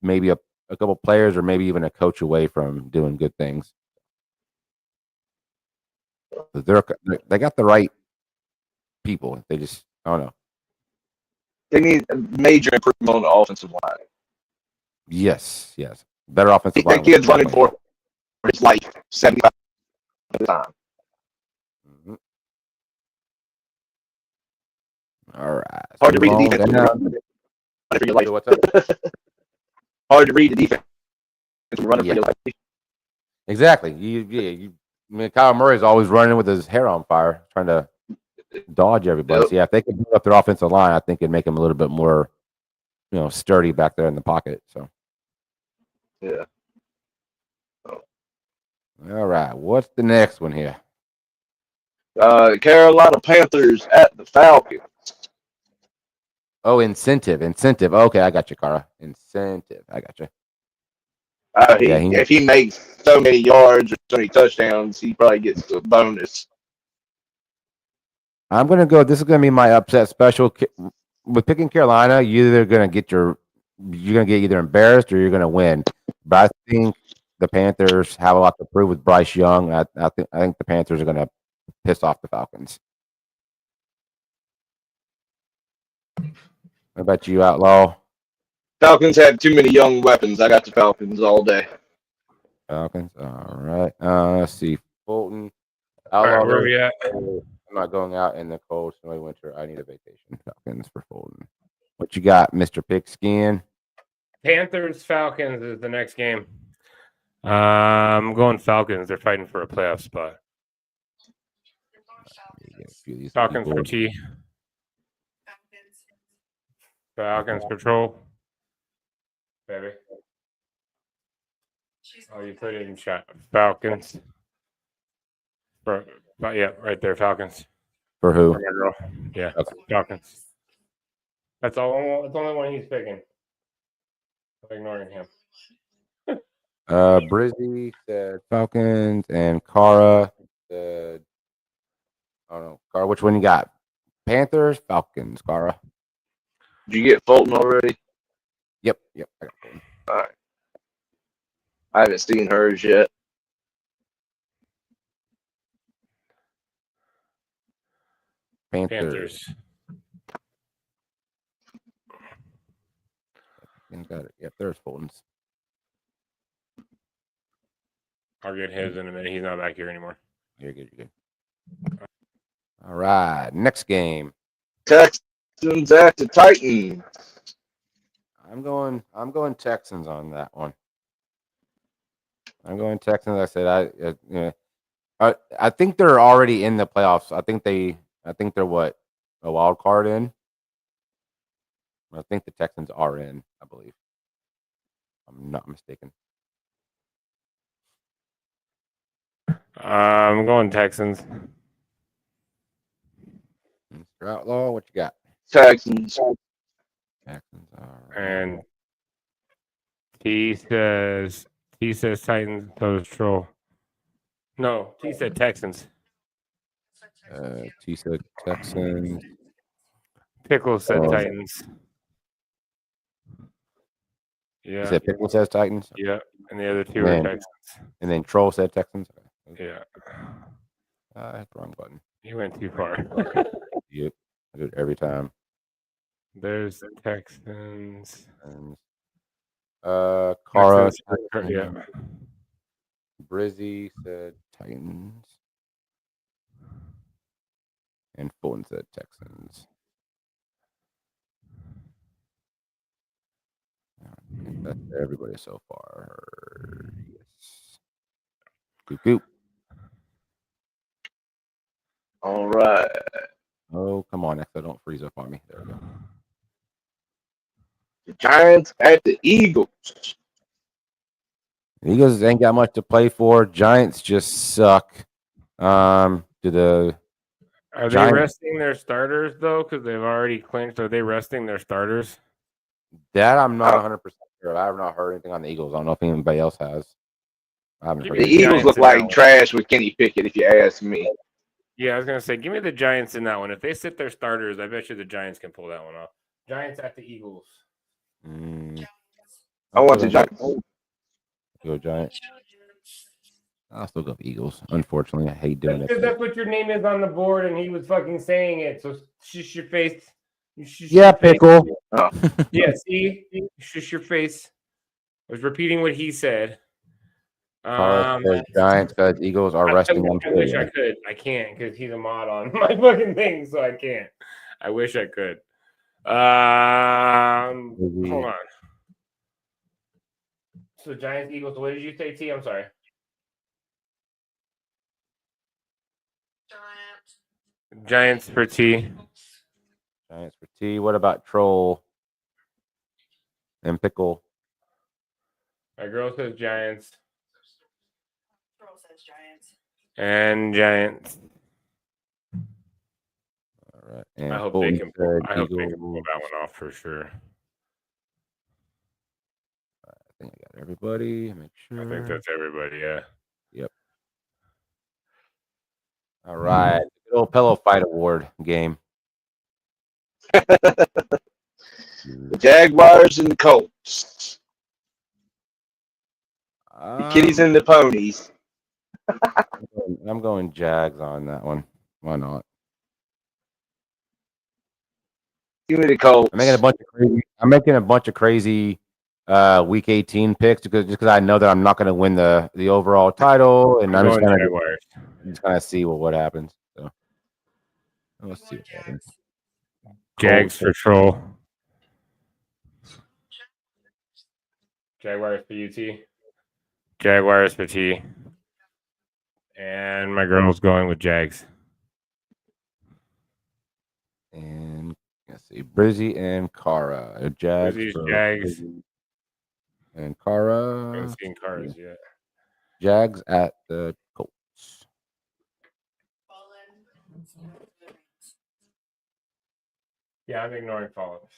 C: maybe a couple players or maybe even a coach away from doing good things. They got the right people. They just, I don't know.
E: They need a major improvement on the offensive line.
C: Yes. Better offensive line.
E: That kid's running for his life 75% of the time.
C: Mhm. All right.
E: Hard to read the defense. Running for your life.
C: What's up?
E: Hard to read the defense. Running
C: Yeah.
E: for your life.
C: Exactly. I mean, Kyle Murray's always running with his hair on fire, trying to dodge everybody.
E: Yep.
C: So yeah, if they could build up their offensive line, I think it'd make them a little bit more, sturdy back there in the pocket. So
E: Yeah.
C: all right, what's the next one here?
E: Carolina Panthers at the Falcons.
C: Oh, incentive. Okay, I got you, Cara. Incentive. I got you.
E: If he makes so many yards or so many touchdowns, he probably gets a bonus.
C: I'm gonna go. This is gonna be my upset special. With picking Carolina, you're gonna get either embarrassed or you're gonna win. But I think the Panthers have a lot to prove with Bryce Young. I think the Panthers are gonna piss off the Falcons. What about you, Outlaw?
E: Falcons have too many young weapons. I got the Falcons all day.
C: Falcons. All right. Let's see. Fulton.
A: All
C: Outlaw.
A: right, where we at?
C: I'm not going out in the cold, snowy winter. I need a vacation. Falcons for Fulton. What you got, Mr. Pigskin?
A: Panthers Falcons is the next game. I'm going Falcons. They're fighting for a playoff spot. Falcons for T. Falcons patrol. Baby. Oh, you put it in chat. Falcons. Yeah, right there. Falcons.
C: For who?
A: For my girl. Yeah,
C: Okay.
A: Falcons. That's all. That's the only one he's picking. I'm ignoring him.
C: Brizzy said Falcons, and Cara said, I don't know. Cara, which one you got? Panthers, Falcons, Cara.
E: Did you get Fulton already?
C: Yep. I got Fulton.
E: All right. I haven't seen hers yet.
C: Panthers.
A: Panthers.
C: Got it. Yep, there's Fulton's.
A: I'll get his in a minute. He's not back here anymore.
C: You're good. All right, next game.
E: Texans at the Titans.
C: I'm going Texans on that one. I'm going Texans. I said I think they're already in the playoffs. I think they're what, a wild card in. I think the Texans are in, I believe. I'm not mistaken.
A: I'm going Texans.
C: Mr. Outlaw, what you got?
E: Texans.
C: Texans. All right.
A: And T says Titans. So does Troll. No, T said Texans.
C: T said Texans.
A: Pickle said
C: Oh.
A: Titans.
C: You
A: Yeah,
C: said Pickle says Titans,
A: yeah, and the other two
C: Man.
A: are Texans.
C: and then Troll said Texans.
A: Yeah,
C: I hit the wrong button.
A: you went too far.
C: Yep, I do it every time.
A: There's the Texans.
C: And, Cara,
A: Texans, yeah.
C: Brizzy said Titans, and Fulton said Texans. I think that's everybody so far. Yes. Coop, coop.
E: All right.
C: Oh, come on, Exa, don't freeze up on me. There we go.
E: The Giants at the Eagles.
C: Eagles ain't got much to play for. Giants just suck. Do the
A: Are they
C: Giants-
A: resting their starters though? Because they've already clinched. Are they resting their starters?
C: that I'm not 100% sure. I have not heard anything on the Eagles. I don't know if anybody else has. I haven't
A: Give
C: heard
A: me
E: The
A: the
C: anything.
E: Eagles
A: Giants
E: look
A: in that
E: like
A: one.
E: trash with Kenny Pickett, if you ask me.
A: Yeah, I was gonna say, give me the Giants in that one. If they sit their starters, I bet you the Giants can pull that one off. Giants at the Eagles.
E: I want the Giants.
C: Go Giants. I'll still go Eagles. Unfortunately, I hate doing
A: Because
C: it.
A: that's what your name is on the board, and he was fucking saying it. So shush your face. You shush
C: Yeah,
A: your face.
C: pickle.
A: Yeah, see, shush your face. I was repeating what he said.
C: Carl says Giants because Eagles are resting them.
A: I wish I could. I can't because he's a mod on my fucking thing, so I can't. I wish I could. Hold on. So Giants, Eagles. What did you say, T? I'm sorry. Giants for T.
C: Giants for T. What about Troll and Pickle?
A: My girl says Giants. And Giants.
C: All right. And
A: I hope
C: Fulton
A: they can pull,
C: said
A: I hope they can
C: Eagles.
A: pull that one off for sure.
C: I think I got everybody. Make sure.
A: I think that's everybody, yeah.
C: All right. Good old Pillow Fight Award game.
E: The Jaguars and the Colts. The kitties and the ponies.
C: I'm going Jags on that one. Why not?
E: Give me the Colts.
C: I'm making a bunch of crazy week 18 picks because I know that I'm not going to win the overall title, and I'm just
A: going
C: going
A: Jaguars.
C: to see what happens. So let's see what happens.
A: Jags for Troll. Jaguars for UT. Jaguars for T. And my girl's going with Jags.
C: And let's see, Brizzy and Cara. Jags.
A: Brizzy's
C: for
A: Jags.
C: Brizzy and
A: I
C: Cara.
A: haven't seen cars yet.
C: Jags at the Colts.
A: Yeah, I'm ignoring follow-ups.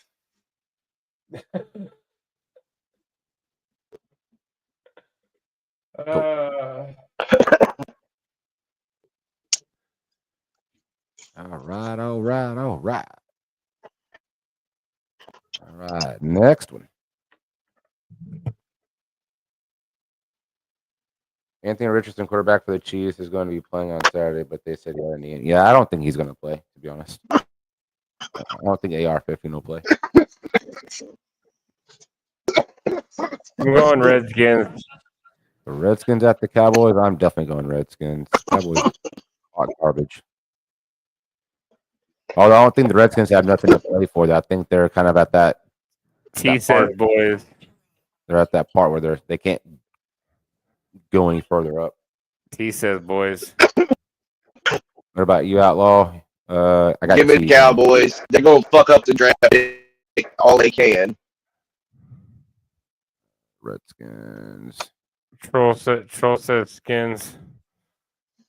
C: All right. All right. Next one. Anthony Richardson, quarterback for the Chiefs, is going to be playing on Saturday, but they said in the end. Yeah, I don't think he's going to play, to be honest. I don't think AR-15 will play.
A: I'm going Redskins.
C: The Redskins at the Cowboys. I'm definitely going Redskins. Cowboys hot garbage. Although I don't think the Redskins have nothing to play for. I think they're kind of at that
A: T
C: that
A: says
C: part.
A: boys.
C: They're at that part where they can't go any further up.
A: T says boys.
C: What about you, Outlaw? I got
E: Give me the
C: T.
E: Cowboys. They're gonna fuck up the draft all they can.
C: Redskins.
A: Troll says skins.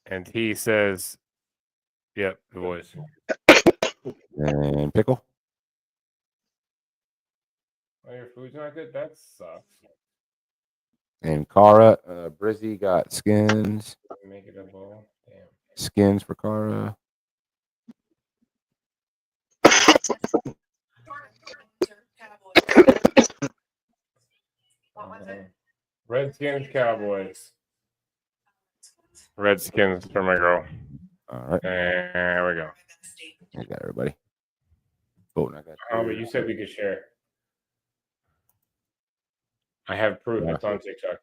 A: And T says, yep, the boys.
C: And Pickle.
A: Oh, your food's not good? That sucks.
C: And Cara. Brizzy got skins.
A: Make it a bowl. Damn.
C: Skins for Cara.
A: Redskins, Cowboys. Redskins for my girl.
C: All right.
A: There we go.
C: I got everybody. Voting. I got
A: Oh, but you said we could share. I have proof.
C: Yeah.
A: It's on TikTok.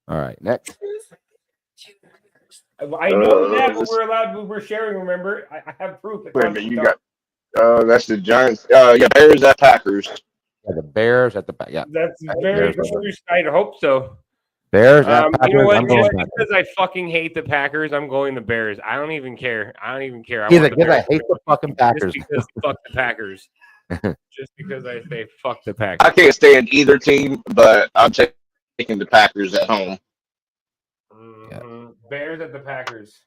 C: All right. Next.
A: I know that, but we're allowed. We're sharing. Remember, I have proof. It's
E: Wait a
A: on
E: minute, you
A: TikTok.
E: got that's the Giants. Yeah, Bears at Packers.
C: Yeah, the Bears at the back. Yeah.
A: That's very
C: Bears.
A: true. I hope so.
C: Bears at Packers.
A: You know what?
C: I'm going
A: Just
C: Packers.
A: because I fucking hate the Packers, I'm going the Bears. I don't even care. I want
C: Either
A: the
C: because I
A: Bears to
C: hate the fucking Packers.
A: Just because fuck the Packers. Just because I say fuck the Packers.
E: I can't stand either team, but I'm taking the Packers at home.
A: Mhm. Bears at the Packers.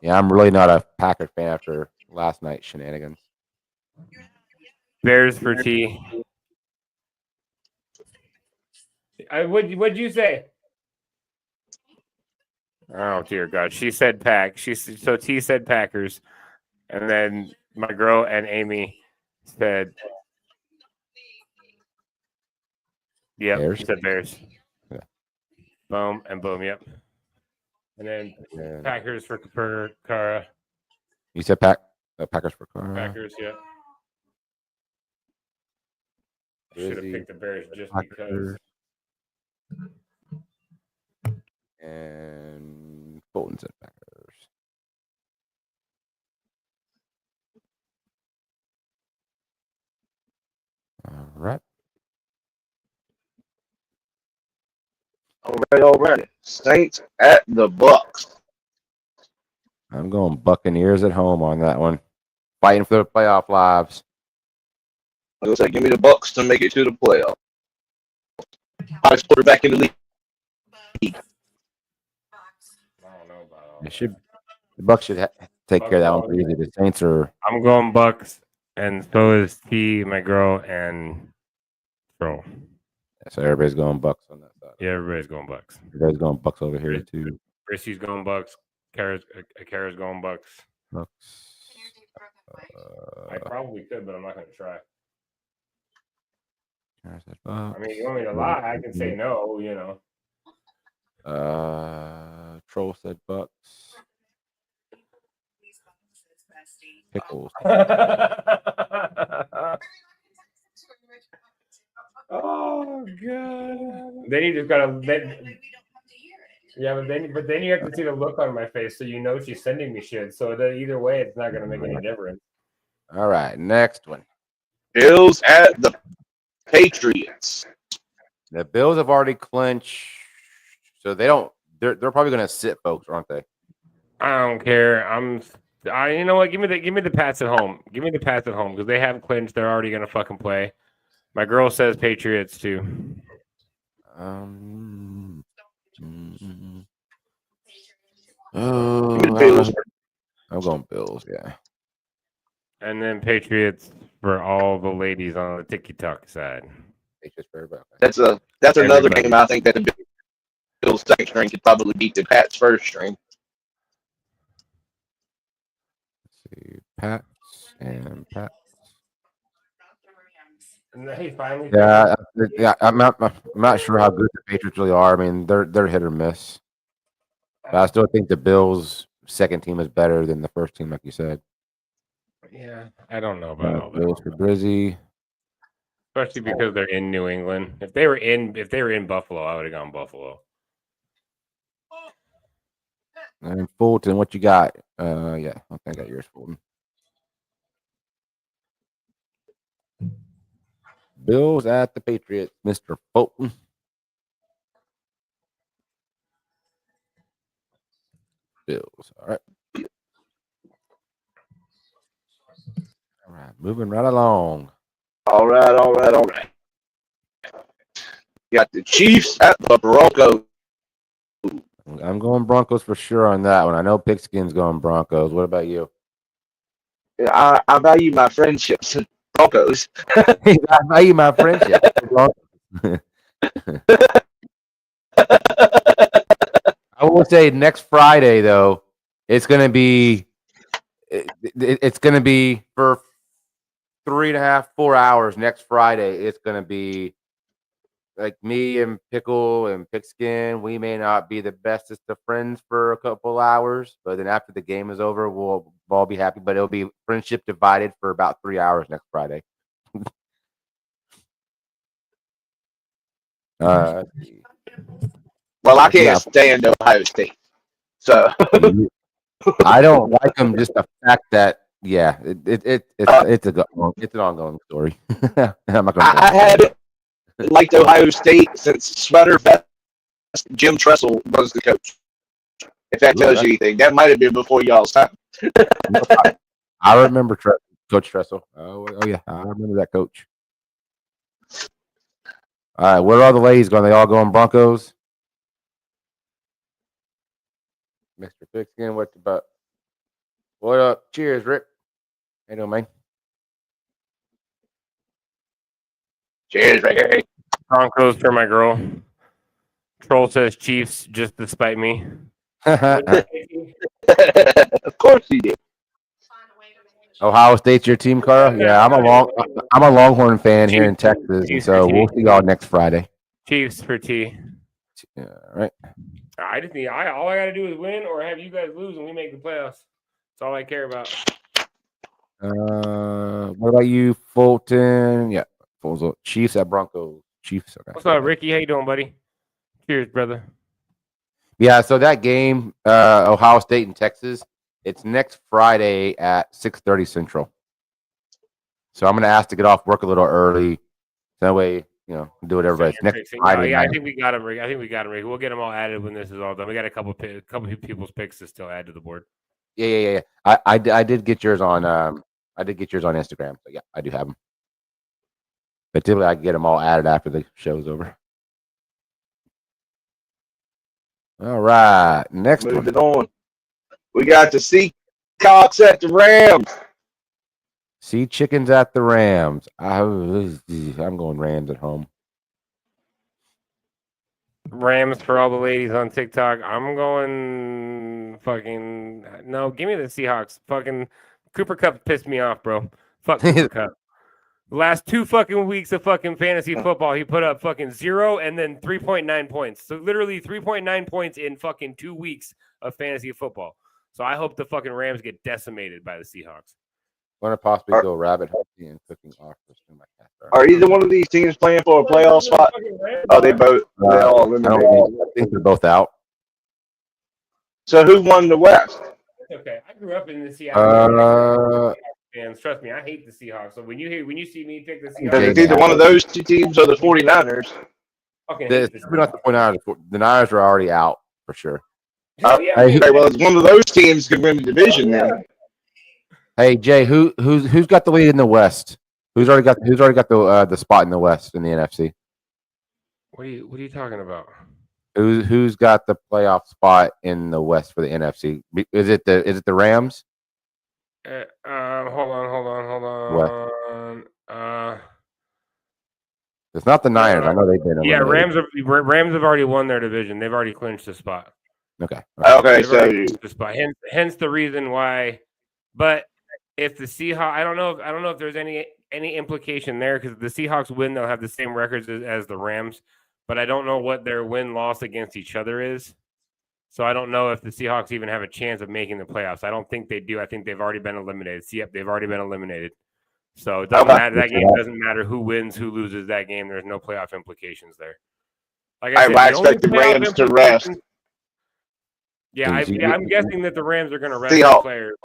C: Yeah, I'm really not a Packers fan after last night's shenanigans.
A: Bears for T. What'd you say? Oh dear God! She said Pack. So T said Packers, and then my girl and Amy said, "Yep."
C: Bears?
A: She said Bears.
C: Yeah.
A: Boom and boom. Yep. And then
C: Yeah.
A: Packers for Cara.
C: You said Packers for Cara.
A: Packers. Yep. Should have
C: Brizzy,
A: picked the Bears just
C: Packers.
A: because.
C: And Bolton said Packers. All right.
E: All right. Saints at the Bucks.
C: I'm going Buccaneers at home on that one. Fighting for the playoff lives.
E: I was like, give me the Bucks to make it to the playoffs. Highest quarterback in the league.
A: I don't know about all
C: It
A: that.
C: should. The Bucks should take care of that one pretty easy. The Saints are.
A: I'm going Bucks, and so is T, my girl, and Troll.
C: So everybody's going Bucks on that side.
A: Yeah, everybody's going Bucks.
C: Everybody's going Bucks over here too.
A: Brissy's going Bucks. Kara's going Bucks.
C: Bucks.
A: I probably could, but I'm not going to try.
C: There's that
A: I
C: Bucks.
A: mean, you want me to lie? I can say no, you know.
C: Troll said Bucks. Pickles.
A: Oh God! Then you just gotta. Yeah, but then you have to see the look on my face, so you know she's sending me shit. So that either way, it's not gonna make any difference.
C: All right, next one.
E: Bills at the Patriots.
C: The Bills have already clinched, so they don't. They're probably going to sit folks, aren't they?
A: I don't care. You know what? Give me the Pats at home. Give me the Pats at home because they have clinched. They're already gonna fucking play. My girl says Patriots too.
E: Bills.
C: I'm going Bills. Yeah.
A: And then Patriots for all the ladies on the TikTok side.
C: Patriots for everybody.
E: That's another
A: Everybody.
E: game I think that the Bills' second string could probably beat the Pats' first string.
C: Let's see, Pats and Pats.
A: And hey, finally.
C: Yeah. I'm not sure how good the Patriots really are. I mean, they're hit or miss. But I still think the Bills' second team is better than the first team, like you said.
A: Yeah, I don't know about all that.
C: Bills for Brizzy.
A: Especially because they're in New England. If they were in Buffalo, I would have gone Buffalo.
C: And Fulton, what you got? Yeah, I think I got yours, Fulton. Bills at the Patriots, Mr. Fulton. Bills. All right. All right. Moving right along.
E: All right. Got the Chiefs at the Broncos.
C: I'm going Broncos for sure on that one. I know Pigskin's going Broncos. What about you?
E: I value my friendships. Broncos.
C: I value my friendship. I will say next Friday though, it's gonna be for 3.5, 4 hours next Friday. It's gonna be like me and Pickle and Pigskin. We may not be the bestest of friends for a couple hours, but then after the game is over, we'll all be happy. But it'll be friendship divided for about 3 hours next Friday.
E: Well, I can't stand Ohio State, so
C: I don't like them. Just the fact that it's an ongoing story. I'm not gonna
E: I had liked Ohio State since Sweater Fest. Jim Tressel was the coach. If that tells you anything, that might have been before y'all's time.
C: I remember Coach Tressel. Oh yeah, I remember that coach. All right, where are all the ladies going? They all going Broncos? Mr. Pigskin, what about? What up? Cheers, Rick. How you doing, man?
E: Cheers, Rick.
A: Broncos for my girl. Troll says Chiefs just to spite me.
E: Of course he did.
C: Ohio State's your team, Carl? Yeah, I'm a Longhorn fan here in Texas, and so we'll see y'all next Friday.
A: Chiefs for T.
C: Yeah, all right.
A: All I gotta do is win or have you guys lose and we make the playoffs. That's all I care about.
C: What about you, Fulton? Yeah, Fulton. Chiefs at Broncos. Chiefs. Okay.
A: What's up, Ricky? How you doing, buddy? Cheers, brother.
C: Yeah, so that game, Ohio State and Texas, it's next Friday at 6:30 Central. So I'm gonna ask to get off work a little early. That way, do whatever. It's next Friday.
A: I think we got him, Rick. Rick. We'll get them all added when this is all done. We got a couple people's picks to still add to the board.
C: Yeah. I did get yours on Instagram. So yeah, I do have them. But typically I can get them all added after the show's over. All right, next one.
E: Moving on. We got the Seahawks at the Rams.
C: Sea Chickens at the Rams. I'm going Rams at home.
A: Rams for all the ladies on TikTok. I'm going no. Give me the Seahawks. Fucking Cooper Kupp pissed me off, bro. Fuck Cooper Kupp. The last 2 fucking weeks of fucking fantasy football, he put up fucking 0 and then 3.9 points. So literally 3.9 points in fucking 2 weeks of fantasy football. So I hope the fucking Rams get decimated by the Seahawks.
C: I'm gonna possibly go rabbit hunting and cooking oysters in my cat.
E: Are either one of these teams playing for a playoff spot? Oh, they both. They all eliminated.
C: I think they're both out.
E: So who won the West?
A: Okay, I grew up in the Seattle fans. Trust me, I hate the Seahawks. So when you see me pick the Seahawks,
E: It's either one of those two teams or the 49ers.
C: It's not the 49ers. The Niners are already out for sure.
E: Okay, well, it's one of those teams could win the division then.
C: Hey Jay, who's got the lead in the West? Who's already got the spot in the West in the NFC?
A: What are you talking about?
C: Who's got the playoff spot in the West for the NFC? Is it the Rams?
A: Hold on.
C: It's not the Niners. I know they've been.
A: Yeah,
C: eliminated.
A: Rams have already won their division. They've already clinched the spot.
C: Okay.
E: Okay, so
A: The spot. Hence the reason why. But if the Seahawks, I don't know if there's any implication there because if the Seahawks win, they'll have the same records as the Rams. But I don't know what their win-loss against each other is. So I don't know if the Seahawks even have a chance of making the playoffs. I don't think they do. I think they've already been eliminated. Yep, they've already been eliminated. So it doesn't matter. That game doesn't matter who wins, who loses that game. There's no playoff implications there. Like I said,
E: I expect the Rams to rest.
A: Yeah, I'm guessing that the Rams are going to rest
E: Seahawks.
A: players.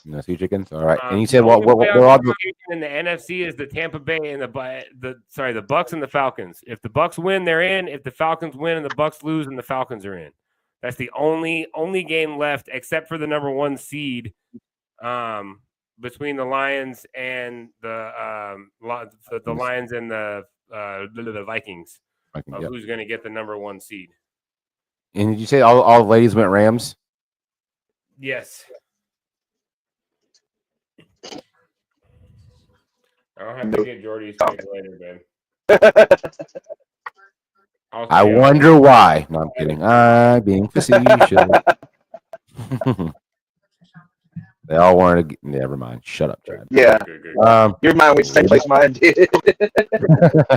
C: No, Sea Chickens. All right. And you
A: The
C: said
A: only
C: what
A: playoff
C: they're all
A: combination in the NFC is the Tampa Bay and the Bucks and the Falcons. If the Bucks win, they're in. If the Falcons win and the Bucks lose, and the Falcons are in. That's the only game left, except for the number 1 seed, between the Lions and the Lions and the Vikings of
C: Yep.
A: who's going to get the number 1 seed.
C: And did you say all the ladies went Rams?
A: Yes. I'll have to get Jordy's pick later, man.
C: I wonder why. No, I'm kidding. I'm being facetious. They all wanted to. Never mind. Shut up, Chad.
E: Yeah, your mind went same place mine did.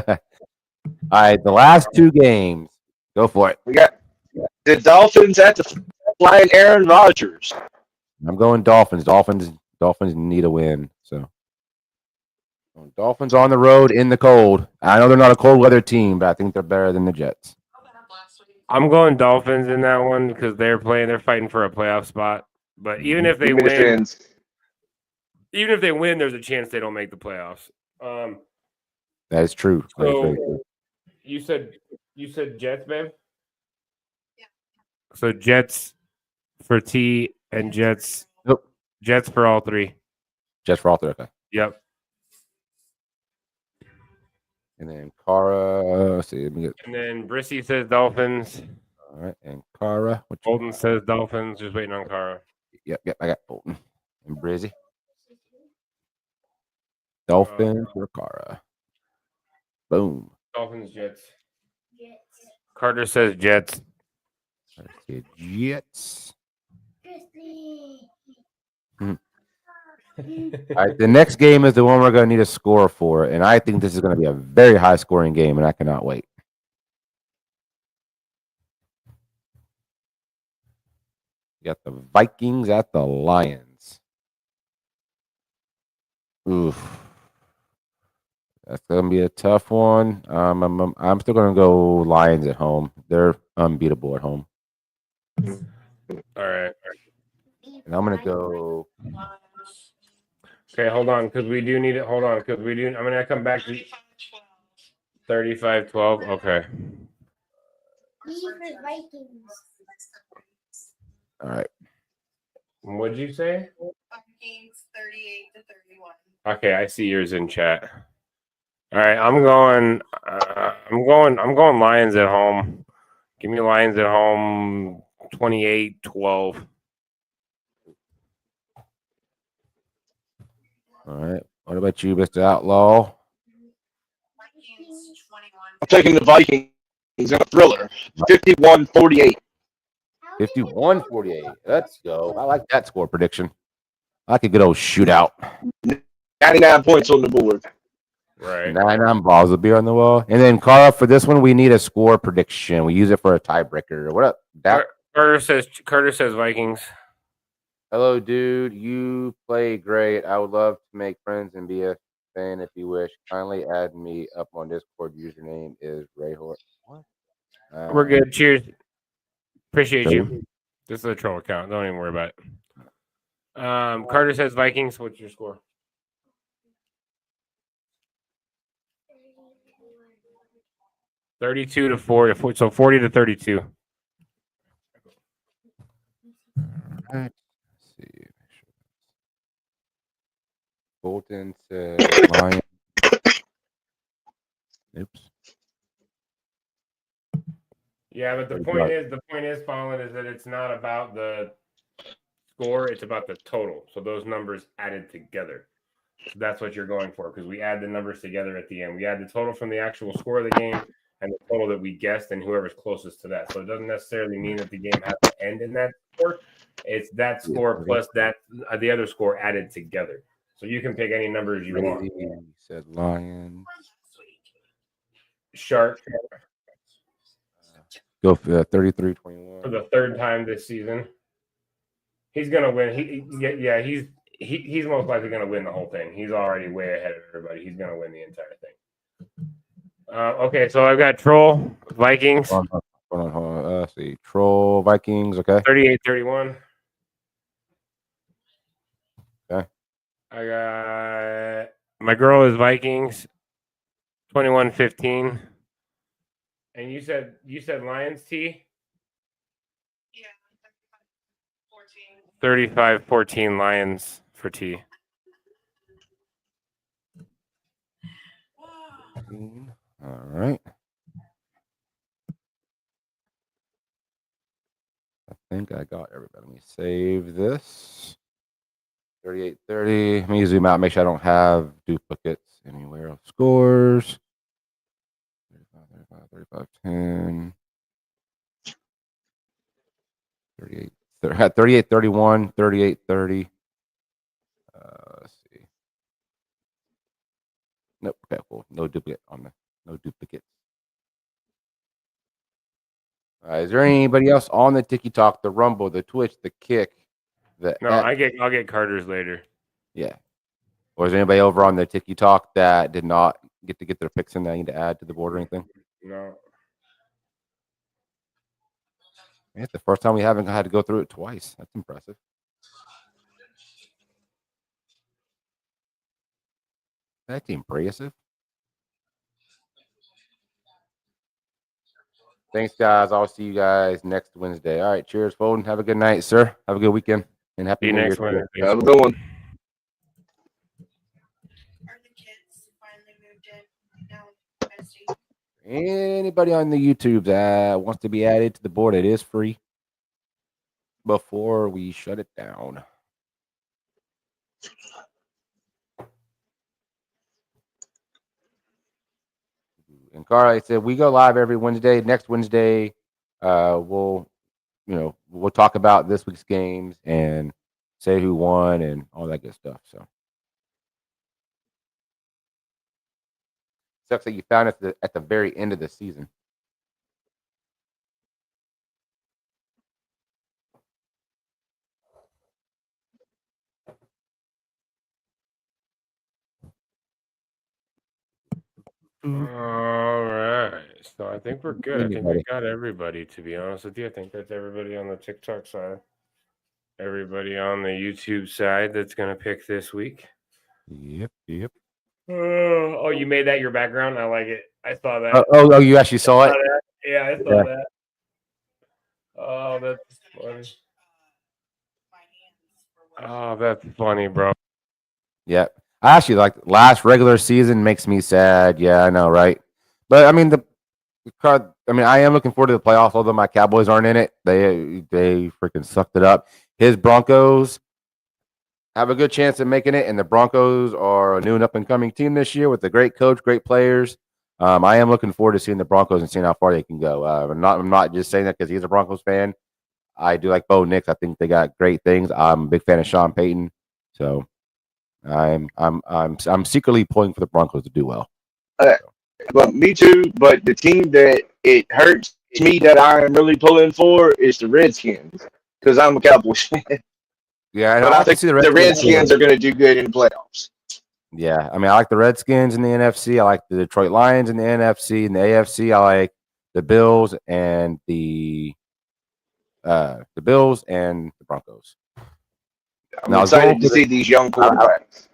C: All right, the last 2 games. Go for it.
E: We got the Dolphins at the flying Aaron Rodgers.
C: I'm going Dolphins. Dolphins need a win. So Dolphins on the road in the cold. I know they're not a cold weather team, but I think they're better than the Jets.
A: I'm going Dolphins in that one because they're fighting for a playoff spot. But even if they win, there's a chance they don't make the playoffs.
C: That is true. That is
A: So
C: very true.
A: you said Jets, babe? Yeah. So Jets for T and Jets.
C: Nope.
A: Jets for all 3.
C: Jets for all 3. Okay.
A: Yep.
C: And then Cara. Let's see. Let me get.
A: And then Brissy says Dolphins.
C: All right. And Cara.
A: Bolton says Dolphins. Just waiting on Cara.
C: Yep. I got Bolton and Brizzy. Dolphins for Cara. Boom.
A: Dolphins, Jets. Carter says Jets.
C: Let's see. Jets. All right, the next game is the one we're going to need a score for, and I think this is going to be a very high-scoring game, and I cannot wait. You got the Vikings at the Lions. Oof, that's going to be a tough one. I'm still going to go Lions at home. They're unbeatable at home,
A: All right.
C: and I'm going to go.
A: Okay, hold on, because we do need it. Hold on, because we do. I'm gonna come back to 35-12. Okay.
C: All right.
A: What'd you say?
G: Vikings 38-31.
A: Okay, I see yours in chat. All right, I'm going Lions at home. Give me Lions at home 28-12.
C: All right. What about you, Mr. Outlaw?
G: Vikings 21.
E: I'm taking the Vikings in a thriller, 51-48.
C: 51-48. Let's go. I like that score prediction. I like a good old shootout.
E: 99 points on the board.
A: Right.
C: 9 balls of beer on the wall. And then, Carl, for this one, we need a score prediction. We use it for a tiebreaker. What up, Dak?
A: Carter says Vikings.
C: Hello, dude. You play great. I would love to make friends and be a fan if you wish. Kindly add me up on Discord. Username is Rayhort. What?
A: We're good. Cheers. Appreciate you. This is a troll account. Don't even worry about it. Carter says Vikings. What's your score? $32-4, so 40-32.
C: Let's see. Bolton says Lions. Oops.
A: Yeah, but the point is, Colin, is that it's not about the score; it's about the total. So those numbers added together. So that's what you're going for, because we add the numbers together at the end. We add the total from the actual score of the game and the total that we guessed, and whoever's closest to that. So it doesn't necessarily mean that the game has to end in that score. It's that score plus that the other score added together. So you can pick any numbers you want.
C: He said Lions.
A: Shark
C: Go for 33-21.
A: for the third time this season. He's gonna win. He's most likely gonna win the whole thing. He's already way ahead of everybody. He's gonna win the entire thing. Okay, so I've got Troll Vikings
C: Hold on. Let's see. Troll Vikings. Okay.
A: 38-31. I got my girl is Vikings 21-15. And you said Lions T?
G: Yeah. 14.
A: 35-14 Lions for T.
C: All right. I think I got everybody. Let me save this. 38-30. Let me zoom out, make sure I don't have duplicates anywhere of scores. 35-10. 38-31, 38-30. Let's see. Nope. Okay, cool. No duplicate on the no duplicates. Is there anybody else on the TikTok, the Rumble, the Twitch, the Kick, the
A: No, I'll get Carter's later.
C: yeah? Or is there anybody over on the TikTok that did not get their picks in that I need to add to the board or anything?
A: No.
C: It's the first time we haven't had to go through it twice. That's impressive. That's impressive. Thanks, guys. I'll see you guys next Wednesday. All right. Cheers, Foden. Have a good night, sir. Have a good weekend. And happy
A: See you
C: New Year.
A: next
C: to you.
A: Wednesday.
E: Have a good one.
G: Are the kids finally moved in? Now, I see.
C: Anybody on the YouTube that wants to be added to the board, it is free before we shut it down. And Carl, like I said, we go live every Wednesday. Next Wednesday, we'll talk about this week's games and say who won and all that good stuff. So sucks that you found it at the very end of the season.
A: All right. So I think we're good. I think we
C: Anybody.
A: got everybody, to be honest with you. I think that's everybody on the TikTok side. Everybody on the YouTube side that's going to pick this week.
C: Yep.
A: Oh, you made that your background? I like it. I saw that.
C: Oh, you actually saw it?
A: Yeah, I saw
C: Yeah.
A: that. Oh, that's funny. Oh, that's funny, bro.
C: Yeah. I actually like last regular season makes me sad. Yeah, I know, right? But I mean I am looking forward to the playoffs, although my Cowboys aren't in it. They freaking sucked it up. His Broncos have a good chance of making it, and the Broncos are a new and up and coming team this year with a great coach, great players. I am looking forward to seeing the Broncos and seeing how far they can go. I'm not just saying that because he's a Broncos fan. I do like Bo Nix. I think they got great things. I'm a big fan of Sean Payton, so I'm secretly pulling for the Broncos to do well.
E: But me too. But the team that it hurts me that I am really pulling for is the Redskins because I'm a Cowboys fan.
C: Yeah,
E: But I think the Redskins are going to do good in the playoffs.
C: Yeah, I mean, I like the Redskins in the NFC. I like the Detroit Lions in the NFC. In the AFC, I like the Bills and the Broncos.
E: I'm excited to see these young quarterbacks.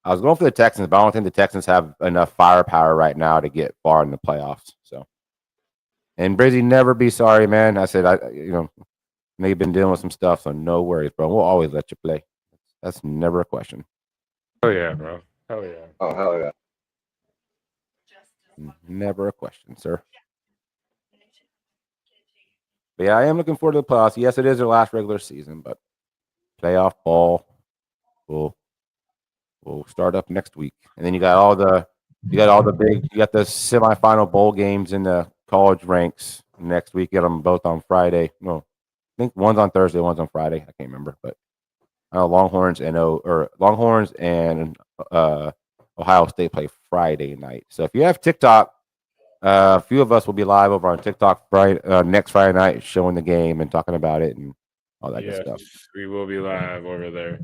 C: I was going for the Texans, but I don't think the Texans have enough firepower right now to get far in the playoffs. So, and Brizzy, never be sorry, man. I said, you've been dealing with some stuff, so no worries, bro. We'll always let you play. That's never a question.
A: Oh yeah, bro. Hell yeah.
E: Oh, hell yeah.
C: Never a question, sir. But yeah, I am looking forward to the playoffs. Yes, it is their last regular season, but playoff ball will start up next week. And then you got the semifinal bowl games in the college ranks next week. You got them both on Friday. No, I think one's on Thursday, one's on Friday. I can't remember, but Longhorns and Ohio State play Friday night. So if you have TikTok, a few of us will be live over on TikTok next Friday night, showing the game and talking about it and all that good stuff.
A: We will be live over there.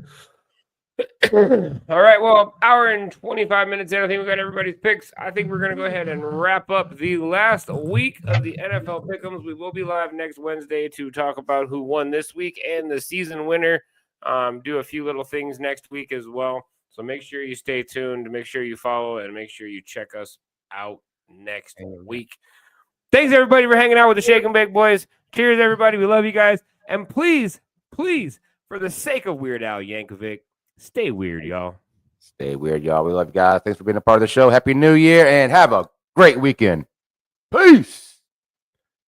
A: All right, well, hour and 25 minutes in. I think we got everybody's picks. I think we're going to go ahead and wrap up the last week of the NFL Pick'ems. We will be live next Wednesday to talk about who won this week and the season winner do a few little things next week as well. So make sure you stay tuned, make sure you follow, and make sure you check us out next week. Thanks, everybody, for hanging out with the Shake and Bake Boys. Cheers, everybody. We love you guys. And please, please, for the sake of Weird Al Yankovic, stay weird, y'all.
C: Stay weird, y'all. We love you guys. Thanks for being a part of the show. Happy New Year, and have a great weekend. Peace.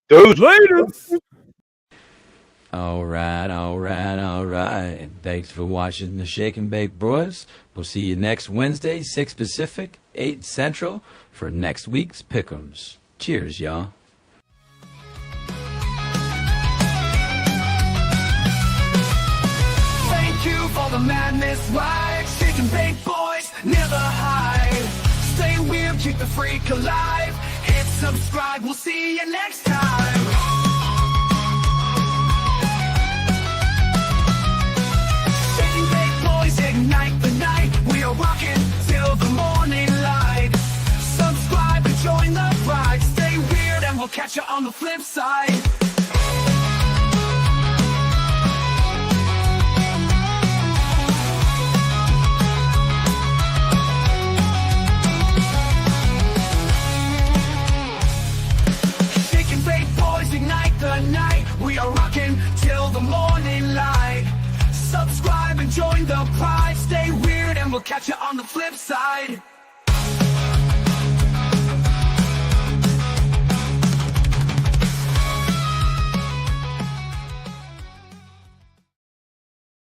E: Dude,
A: Later.
H: All right. Thanks for watching the Shake and Bake Boys. We'll see you next Wednesday, 6 Pacific, 8 Central, for next week's Pick'ems. Cheers, y'all.
B: Thank you for the madness, right? Shake and Bake Boys, never hide. Stay weird, keep the freak alive. Hit subscribe, we'll see you next time. Shake and Bake Boys, ignite the night. We are rocking till the morning light. Subscribe and join the ride. Stay weird and we'll catch you on the flip side. Ignite the night, we are rocking till the morning light. Subscribe and join the pride. Stay weird and we'll catch you on the flip side.